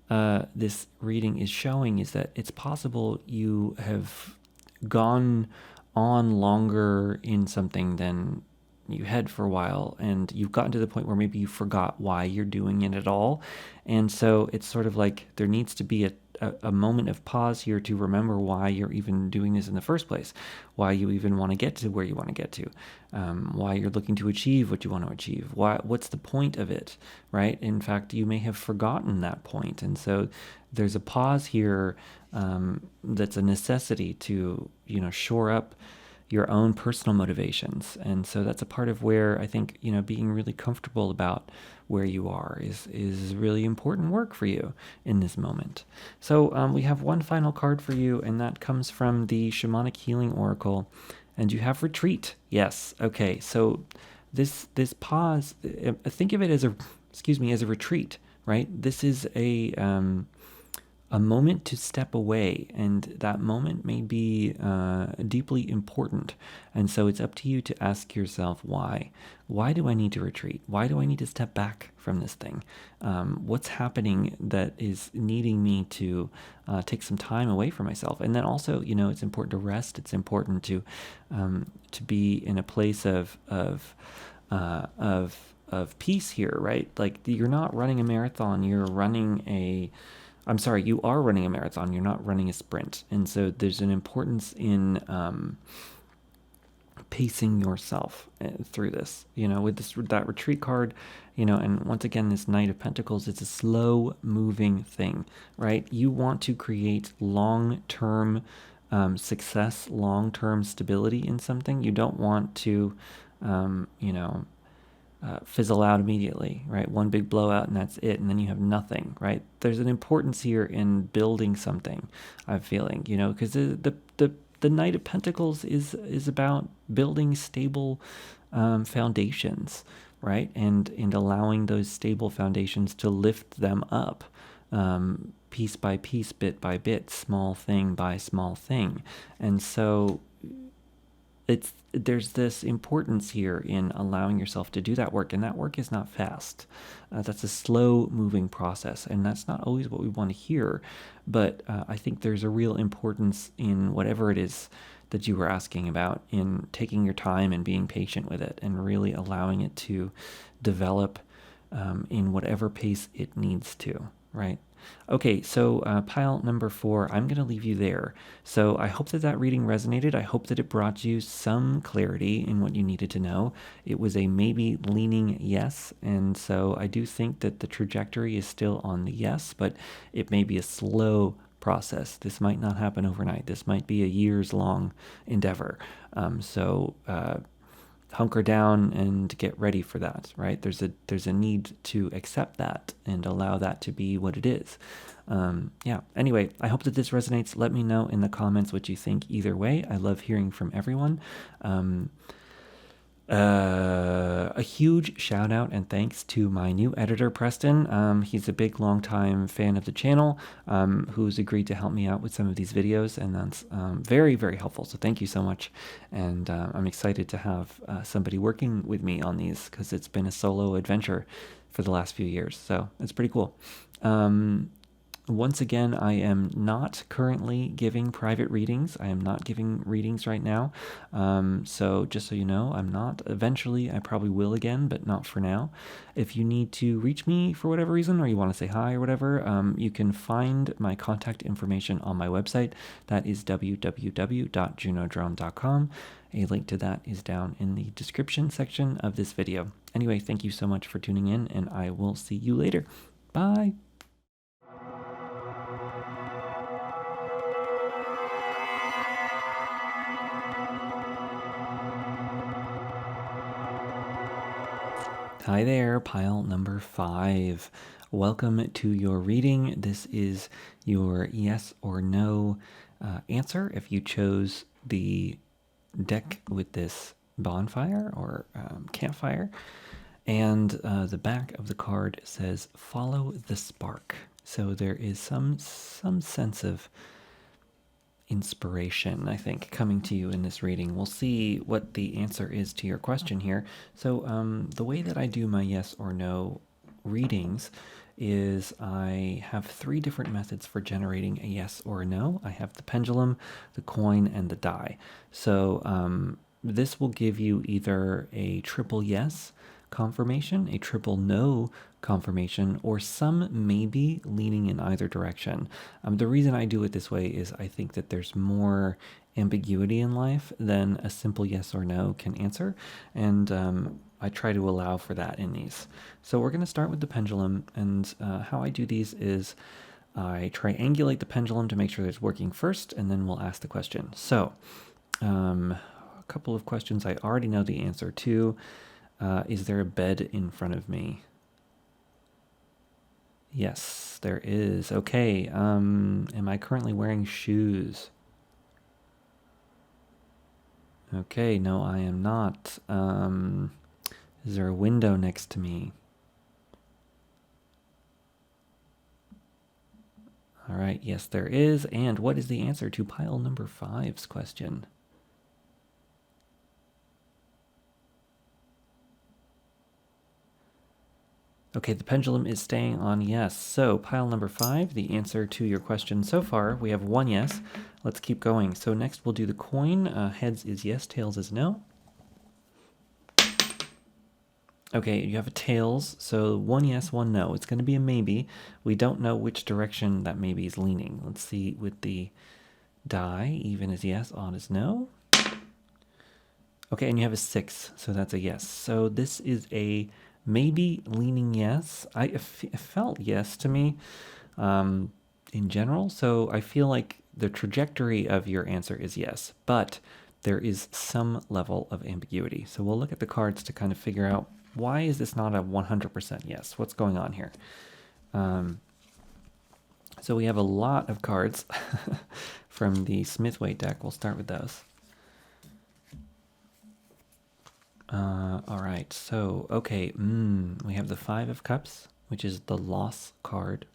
this reading is showing is that it's possible you have gone on longer in something than you had for a while, and you've gotten to the point where maybe you forgot why you're doing it at all. And so it's sort of like there needs to be a moment of pause here to remember why you're even doing this in the first place, why you even want to get to where you want to get to, why you're looking to achieve what you want to achieve, what's the point of it, right? In fact, you may have forgotten that point. And so there's a pause here that's a necessity to, shore up your own personal motivations. And so that's a part of where I think, being really comfortable about where you are is really important work for you in this moment. So we have one final card for you, and that comes from the Shamanic Healing Oracle, and you have Retreat. Yes. Okay. So this pause, think of it as as a retreat, right? This is a moment to step away, and that moment may be deeply important. And so it's up to you to ask yourself, why? Why do I need to retreat? Why do I need to step back from this thing? What's happening that is needing me to take some time away from myself? And then also, it's important to rest. It's important to be in a place of peace here, right? Like, you're not running a marathon. You are running a marathon. You're not running a sprint. And so there's an importance in pacing yourself through this, with that retreat card, and once again, this Knight of Pentacles, it's a slow moving thing, right? You want to create long-term success, long-term stability in something. You don't want to, fizzle out immediately, right? One big blowout and that's it, and then you have nothing, right? There's an importance here in building something, I'm feeling, because the Knight of Pentacles is about building stable foundations, right? And allowing those stable foundations to lift them up. piece by piece, bit by bit, small thing by small thing. And so there's this importance here in allowing yourself to do that work, and that work is not fast. That's a slow moving process, and that's not always what we want to hear. But I think there's a real importance in whatever it is that you were asking about, in taking your time and being patient with it, and really allowing it to develop in whatever pace it needs to, right? Okay, so pile number 4, I'm going to leave you there. So I hope that that reading resonated. I hope that it brought you some clarity in what you needed to know. It was a maybe leaning yes, and so I do think that the trajectory is still on the yes, but it may be a slow process. This might not happen overnight. This might be a years-long endeavor. So hunker down and get ready for that, right? There's a need to accept that and allow that to be what it is. Yeah, anyway, I hope that this resonates. Let me know in the comments what you think either way. I love hearing from everyone. A huge shout out and thanks to my new editor, Preston. He's a big, long time fan of the channel, who's agreed to help me out with some of these videos, and that's very, very helpful. So thank you so much. And I'm excited to have somebody working with me on these, because it's been a solo adventure for the last few years. So it's pretty cool. Once again, I am not currently giving private readings. I am not giving readings right now. So just so you know, I'm not. Eventually, I probably will again, but not for now. If you need to reach me for whatever reason, or you want to say hi or whatever, you can find my contact information on my website. That is www.junodrome.com. A link to that is down in the description section of this video. Anyway, thank you so much for tuning in, and I will see you later. Bye. Hi there, pile number 5. Welcome to your reading. This is your yes or no answer if you chose the deck with this bonfire or campfire. And the back of the card says, follow the spark. So there is some sense of inspiration, I think, coming to you in this reading. We'll see what the answer is to your question here. So the way that I do my yes or no readings is I have 3 different methods for generating a yes or a no. I have the pendulum, the coin, and the die. So this will give you either a triple yes confirmation, a triple no confirmation, or some maybe leaning in either direction. The reason I do it this way is I think that there's more ambiguity in life than a simple yes or no can answer, and I try to allow for that in these. So we're going to start with the pendulum, and how I do these is I triangulate the pendulum to make sure that it's working first, and then we'll ask the question. So a couple of questions I already know the answer to. Is there a bed in front of me? Yes, there is. Okay. Am I currently wearing shoes? Okay, no, I am not. Is there a window next to me? All right, yes, there is. And what is the answer to pile number 5's question? Okay, the pendulum is staying on yes. So pile number 5, the answer to your question so far, we have 1 yes. Let's keep going. So next we'll do the coin. Heads is yes, tails is no. Okay, you have a tails, so 1 yes, 1 no. It's going to be a maybe. We don't know which direction that maybe is leaning. Let's see with the die. Even is yes, odd is no. Okay, and you have a 6, so that's a yes. So this is a maybe leaning yes. It felt yes to me in general, so I feel like the trajectory of your answer is yes, but there is some level of ambiguity. So we'll look at the cards to kind of figure out, why is this not a 100% yes? What's going on here? So we have a lot of cards from the Smithwaite deck. We'll start with those. All right, so, okay, we have the 5 of Cups, which is the loss card.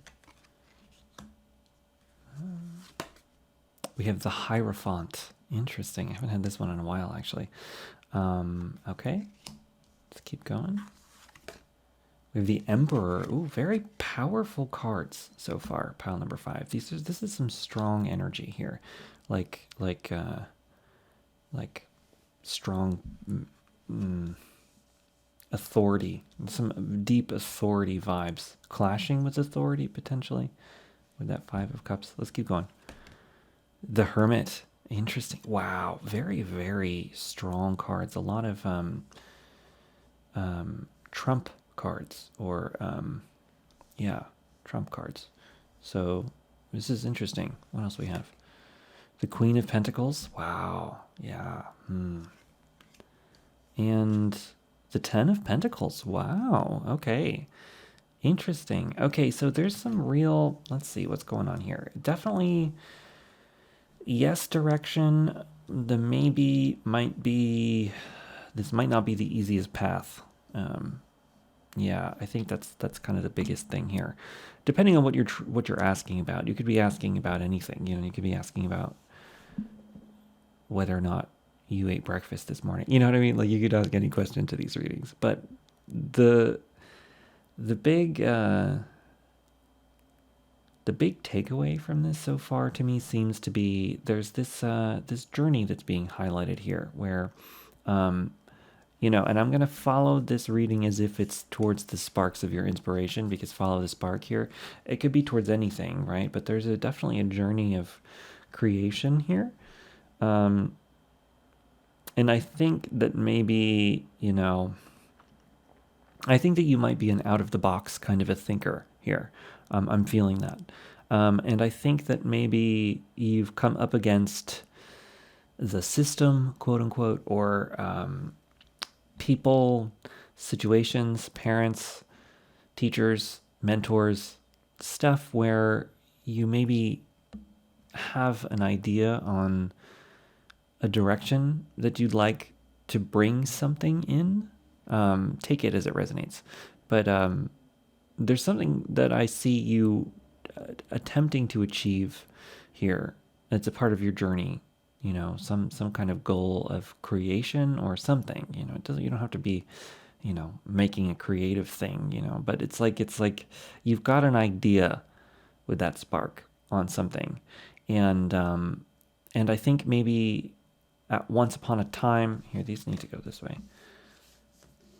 We have the Hierophant. Interesting. I haven't had this one in a while, actually. Okay. Let's keep going. We have the Emperor. Ooh, very powerful cards so far. Pile number 5. This is some strong energy here, like strong authority, some deep authority vibes, clashing with authority potentially. With that 5 of Cups. Let's keep going. The Hermit. Interesting. Wow, very very strong cards. A lot of trump cards, or yeah, trump cards. So this is interesting. What else we have? The Queen of Pentacles. Wow. Yeah. And the 10 of Pentacles. Wow. Okay. Interesting. Okay, so there's some real, let's see what's going on here. Definitely yes direction. The maybe might be, this might not be the easiest path. Yeah, I think that's kind of the biggest thing here. Depending on what you're asking about, you could be asking about anything. You know, you could be asking about whether or not you ate breakfast this morning. You know what I mean? Like, you could ask any question to these readings. But the big takeaway from this so far to me seems to be there's this this journey that's being highlighted here, where you know, and I'm going to follow this reading as if it's towards the sparks of your inspiration, because follow the spark here, it could be towards anything, right? But there's definitely a journey of creation here. And I think that maybe, you know, I think that you might be an out-of-the-box kind of a thinker here. I'm feeling that. And I think that maybe you've come up against the system, quote unquote, or people, situations, parents, teachers, mentors, stuff where you maybe have an idea on a direction that you'd like to bring something in. Take it as it resonates. But there's something that I see you attempting to achieve here. It's a part of your journey. You know, some kind of goal of creation or something. You know, you don't have to be, you know, making a creative thing. You know, but it's like you've got an idea with that spark on something, and I think maybe at once upon a time here, these need to go this way.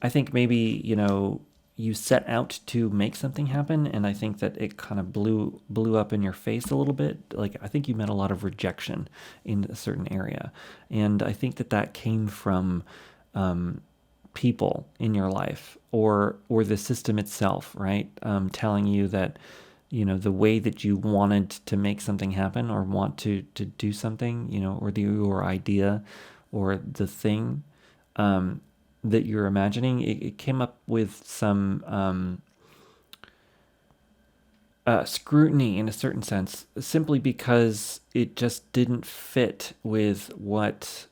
I think maybe, you know, you set out to make something happen, and I think that it kind of blew up in your face a little bit. Like, I think you met a lot of rejection in a certain area, and I think that came from people in your life, or the system itself, right? Telling you that, you know, the way that you wanted to make something happen, or want to do something, you know, or your idea, or the thing that you're imagining, it came up with some scrutiny in a certain sense, simply because it just didn't fit with what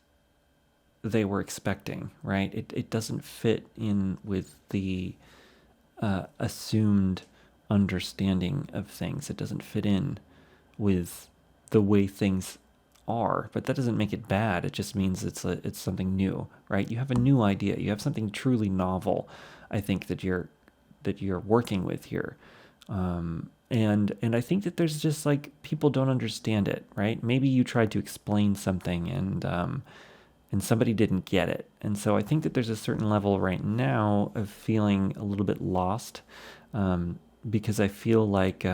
they were expecting, right? It doesn't fit in with the assumed understanding of things. It doesn't fit in with the way things are, but that doesn't make it bad. It just means it's something new, right? You have a new idea. You have something truly novel, I think, that you're working with here. And I think that there's just, like, people don't understand it, right? Maybe you tried to explain something, and somebody didn't get it. And so I think that there's a certain level right now of feeling a little bit lost, because I feel like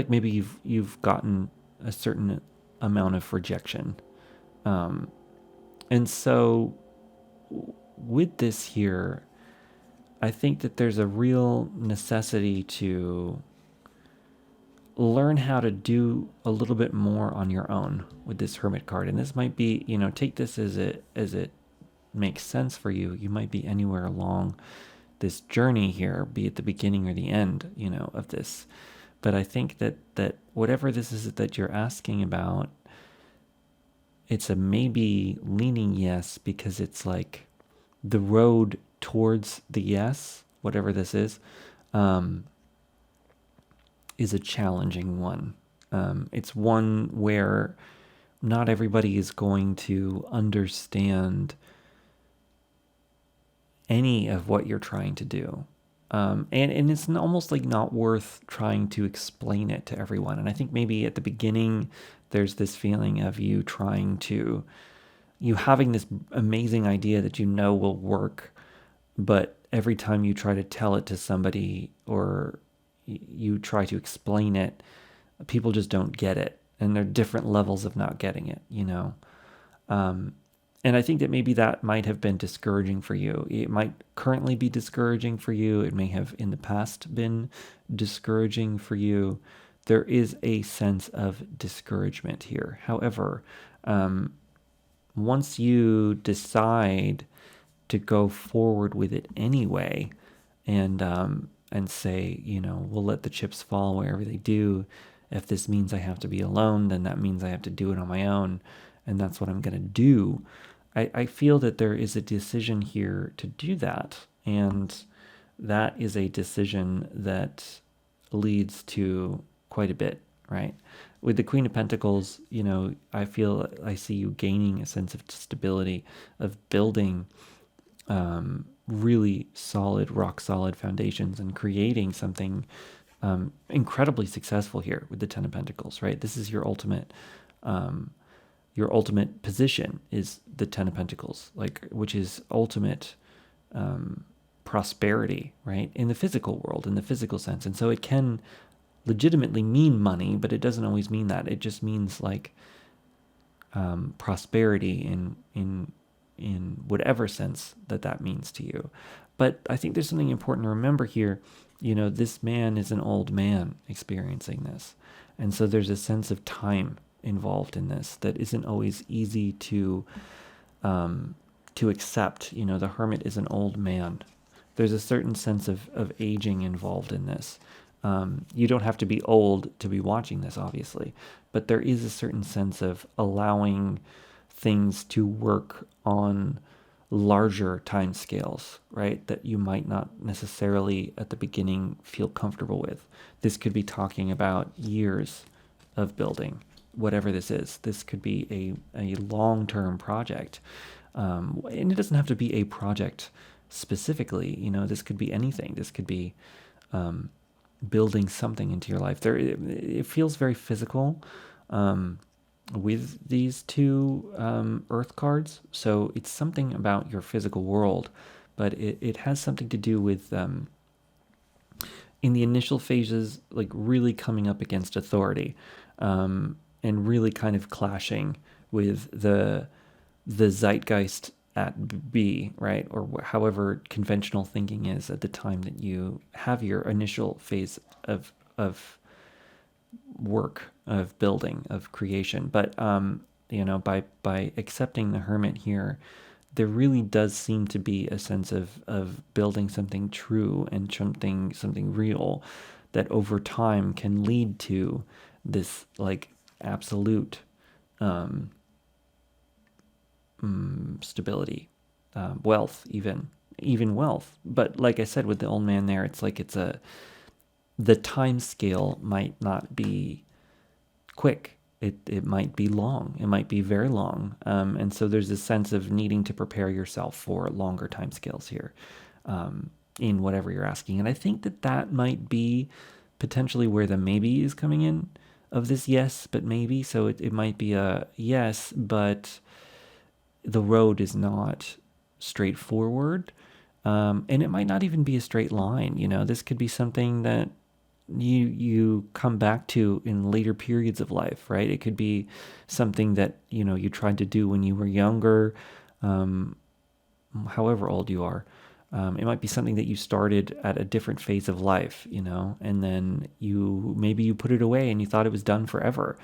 maybe you've gotten a certain amount of rejection. And so with this here, I think that there's a real necessity to learn how to do a little bit more on your own with this Hermit card. And this might be, you know, take this as it makes sense for you. You might be anywhere along this journey here, be it the beginning or the end, you know, of this. But I think that whatever this is that you're asking about, it's a maybe leaning yes, because it's like the road towards the yes, whatever this is a challenging one. It's one where not everybody is going to understand any of what you're trying to do. And it's almost like not worth trying to explain it to everyone. And I think maybe at the beginning, there's this feeling of you having this amazing idea that you know will work, but every time you try to tell it to somebody or you try to explain it, people just don't get it. And there are different levels of not getting it, you know? And I think that maybe that might have been discouraging for you. It might currently be discouraging for you. It may have in the past been discouraging for you. There is a sense of discouragement here. However, once you decide to go forward with it anyway, and say, you know, we'll let the chips fall wherever they do. If this means I have to be alone, then that means I have to do it on my own, and that's what I'm going to do. I feel that there is a decision here to do that, and that is a decision that leads to quite a bit, right? With the Queen of Pentacles, you know, I see you gaining a sense of stability, of building really solid, rock solid foundations and creating something incredibly successful here with the Ten of Pentacles, right? This is your ultimate position is the Ten of Pentacles, which is ultimate prosperity, right? In the physical world, in the physical sense. And so it can legitimately mean money, but it doesn't always mean that. It just means prosperity in whatever sense that means to you. But I think there's something important to remember here. You know, this man is an old man experiencing this. And so there's a sense of time involved in this that isn't always easy to accept. You know, the Hermit is an old man. There's a certain sense of aging involved in this. You don't have to be old to be watching this, obviously, but there is a certain sense of allowing things to work on larger time scales, right? That you might not necessarily at the beginning feel comfortable with. This could be talking about years of building, whatever this is. This could be a long-term project. And it doesn't have to be a project specifically, you know, this could be anything. This could be building something into your life. It feels very physical with these two Earth cards. So it's something about your physical world, but it has something to do with in the initial phases, like really coming up against authority, and really kind of clashing with the zeitgeist at B, right? Or however conventional thinking is at the time that you have your initial phase of work, of building, of creation. But you know, by accepting the Hermit here, there really does seem to be a sense of building something true and something real that over time can lead to this like absolute stability, wealth, even wealth. But like I said, with the old man there, it's like the time scale might not be quick. It might be long. It might be very long. And so there's a sense of needing to prepare yourself for longer time scales here, in whatever you're asking. And I think that might be potentially where the maybe is coming in of this yes, but maybe. So it might be a yes, but the road is not straightforward. And it might not even be a straight line. You know, this could be something that you come back to in later periods of life, right? It could be something that, you know, you tried to do when you were younger, however old you are. It might be something that you started at a different phase of life, you know, and then maybe you put it away and you thought it was done forever.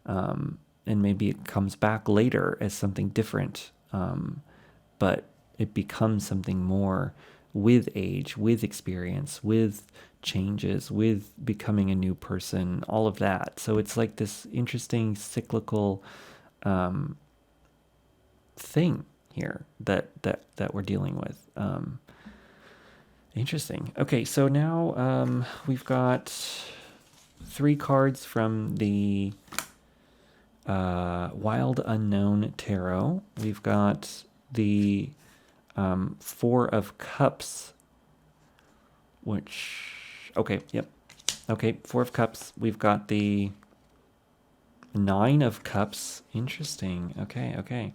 And maybe it comes back later as something different. But it becomes something more with age, with experience, with changes, with becoming a new person, all of that. So it's like this interesting cyclical thing here that we're dealing with. Interesting. Okay, so now we've got 3 cards from the Wild Unknown Tarot. We've got the 4 of Cups, which, okay, yep. Okay, 4 of Cups. We've got the 9 of Cups. Interesting. Okay, okay.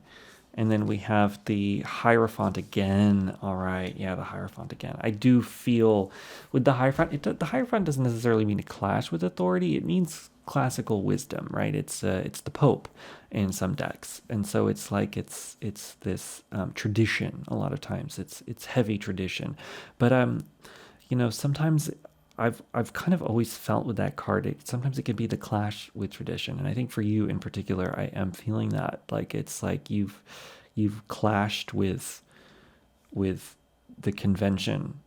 And then we have the Hierophant again. All right, yeah, the Hierophant again. I do feel with the Hierophant, the Hierophant doesn't necessarily mean to clash with authority. It means classical wisdom, right? It's the Pope in some decks, and so it's like it's this tradition. A lot of times, it's heavy tradition, but sometimes I've kind of always felt with that card, sometimes it can be the clash with tradition. And I think for you in particular, I am feeling that. Like it's like you've clashed with the convention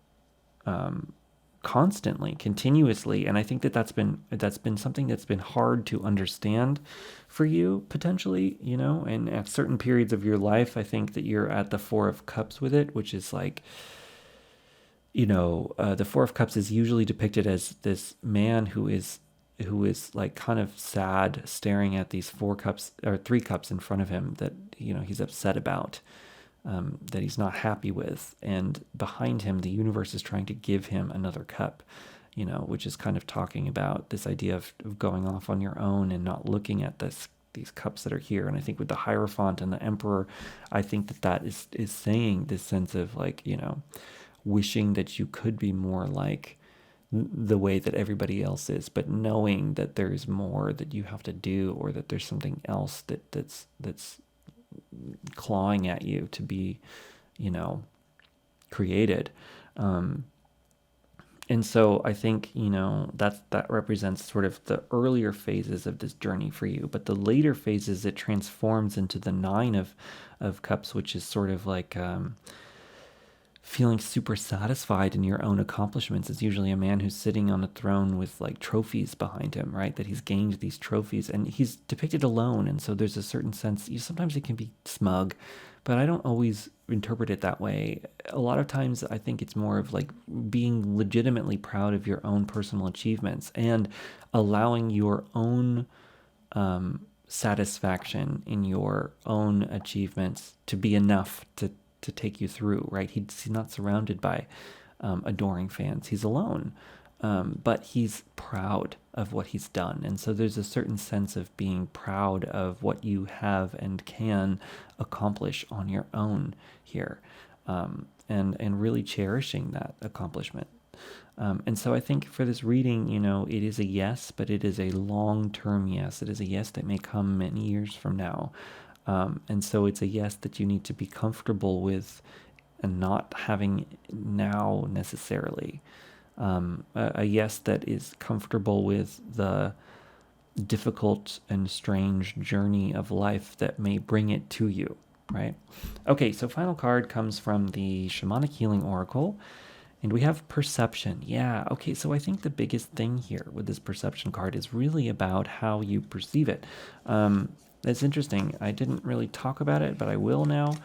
constantly, continuously. And I think that's been something that's been hard to understand for you potentially, and at certain periods of your life, I think that you're at the 4 of Cups with it, which is like, the 4 of Cups is usually depicted as this man who is like kind of sad, staring at these 4 cups or 3 cups in front of him that he's upset about, that he's not happy with, and behind him the universe is trying to give him another cup, which is kind of talking about this idea of going off on your own and not looking at these cups that are here. And I think with the Hierophant and the Emperor, I think that is saying this sense of like, wishing that you could be more like the way that everybody else is, but knowing that there's more that you have to do, or that there's something else that's clawing at you to be, created. And so I think, that represents sort of the earlier phases of this journey for you. But the later phases, it transforms into the 9 of Cups, which is sort of like feeling super satisfied in your own accomplishments. Is usually a man who's sitting on a throne with like trophies behind him, right? That he's gained these trophies, and he's depicted alone. And so there's a certain sense, sometimes it can be smug, but I don't always interpret it that way. A lot of times I think it's more of like being legitimately proud of your own personal achievements and allowing your own satisfaction in your own achievements to be enough to take you through, right? He's not surrounded by adoring fans. He's alone, but he's proud of what he's done. And so there's a certain sense of being proud of what you have and can accomplish on your own here, and really cherishing that accomplishment. And so I think for this reading, it is a yes, but it is a long-term yes. It is a yes that may come many years from now. And so it's a yes that you need to be comfortable with and not having now necessarily. A yes that is comfortable with the difficult and strange journey of life that may bring it to you, right? Okay, so final card comes from the Shamanic Healing Oracle, and we have perception. Yeah, okay, so I think the biggest thing here with this perception card is really about how you perceive it. That's interesting. I didn't really talk about it, but I will now.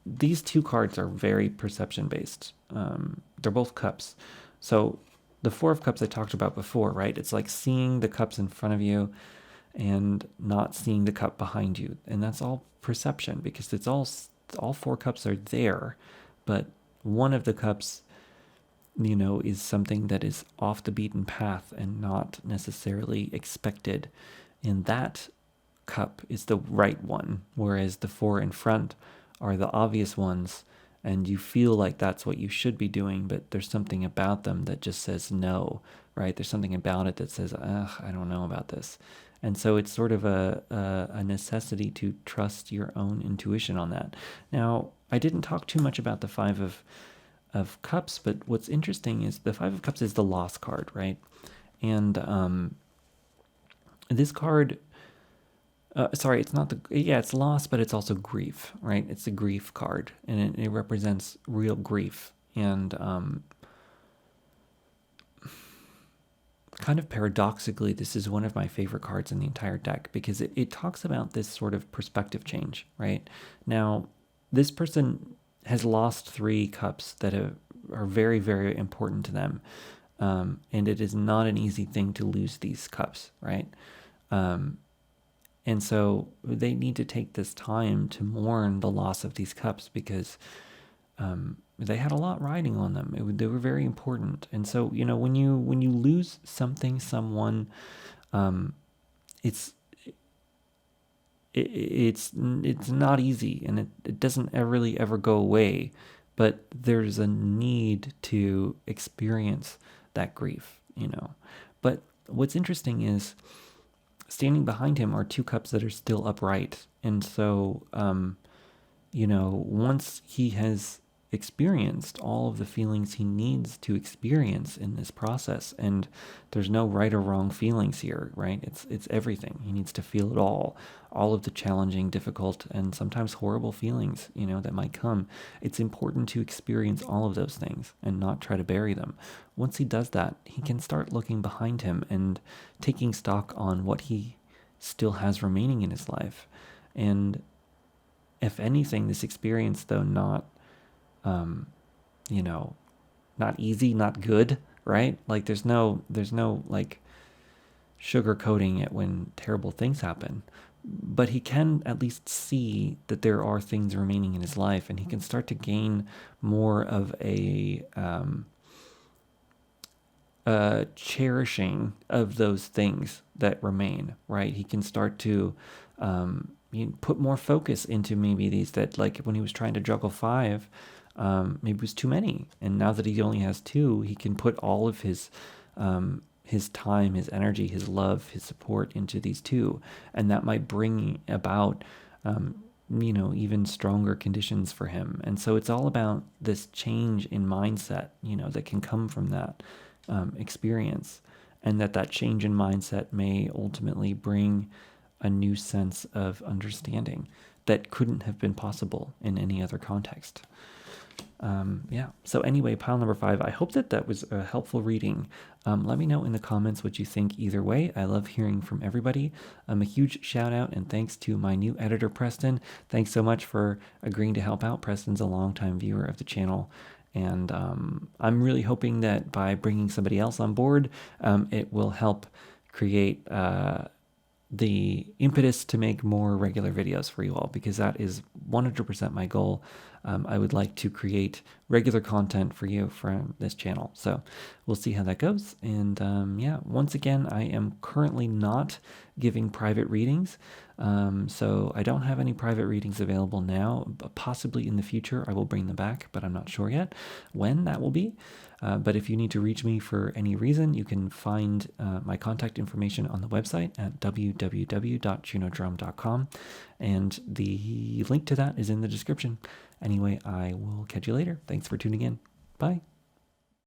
These 2 cards are very perception based. They're both cups. So the 4 of Cups I talked about before, right? It's like seeing the cups in front of you and not seeing the cup behind you. And that's all perception, because it's all 4 cups are there, but one of the cups, is something that is off the beaten path and not necessarily expected. And that cup is the right one, whereas the 4 in front are the obvious ones, and you feel like that's what you should be doing, but there's something about them that just says no, right? There's something about it that says, I don't know about this. And so it's sort of a necessity to trust your own intuition on that. Now, I didn't talk too much about the 5 of Cups, but what's interesting is the 5 of Cups is the loss card, right? And this card, it's not it's loss, but it's also grief, right? It's a grief card, and it represents real grief. And kind of paradoxically, this is one of my favorite cards in the entire deck, because it talks about this sort of perspective change, right? Now, this person has lost 3 cups that are very, very important to them. And it is not an easy thing to lose these cups, right? And so they need to take this time to mourn the loss of these cups, because they had a lot riding on them. They were very important. And so, when you lose something, someone, it's not easy, and it doesn't really ever go away. But there's a need to experience that grief, But what's interesting is, standing behind him are two cups that are still upright. And so, once he has experienced all of the feelings he needs to experience in this process, and there's no right or wrong feelings here, right? It's everything. He needs to feel it all of the challenging, difficult, and sometimes horrible feelings, that might come. It's important to experience all of those things and not try to bury them. Once he does that, he can start looking behind him and taking stock on what he still has remaining in his life. And if anything, this experience, though not not easy, not good, right? Like there's no like sugarcoating it when terrible things happen. But he can at least see that there are things remaining in his life, and he can start to gain more of a cherishing of those things that remain, right? He can start to put more focus into maybe these that, like when he was trying to juggle 5, maybe it was too many. And now that he only has 2, he can put all of his time, his energy, his love, his support into these 2. And that might bring about, even stronger conditions for him. And so it's all about this change in mindset, that can come from that experience. And that change in mindset may ultimately bring a new sense of understanding that couldn't have been possible in any other context. So anyway, pile number 5, I hope that was a helpful reading. Let me know in the comments what you think either way. I love hearing from everybody. A huge shout out and thanks to my new editor, Preston. Thanks so much for agreeing to help out. Preston's a longtime viewer of the channel. And I'm really hoping that by bringing somebody else on board, it will help create the impetus to make more regular videos for you all, because that is 100% my goal. I would like to create regular content for you from this channel. So we'll see how that goes. And once again, I am currently not giving private readings. So I don't have any private readings available now, but possibly in the future I will bring them back, but I'm not sure yet when that will be. But if you need to reach me for any reason, you can find my contact information on the website at www.junodrome.com. And the link to that is in the description. Anyway, I will catch you later. Thanks for tuning in. Bye.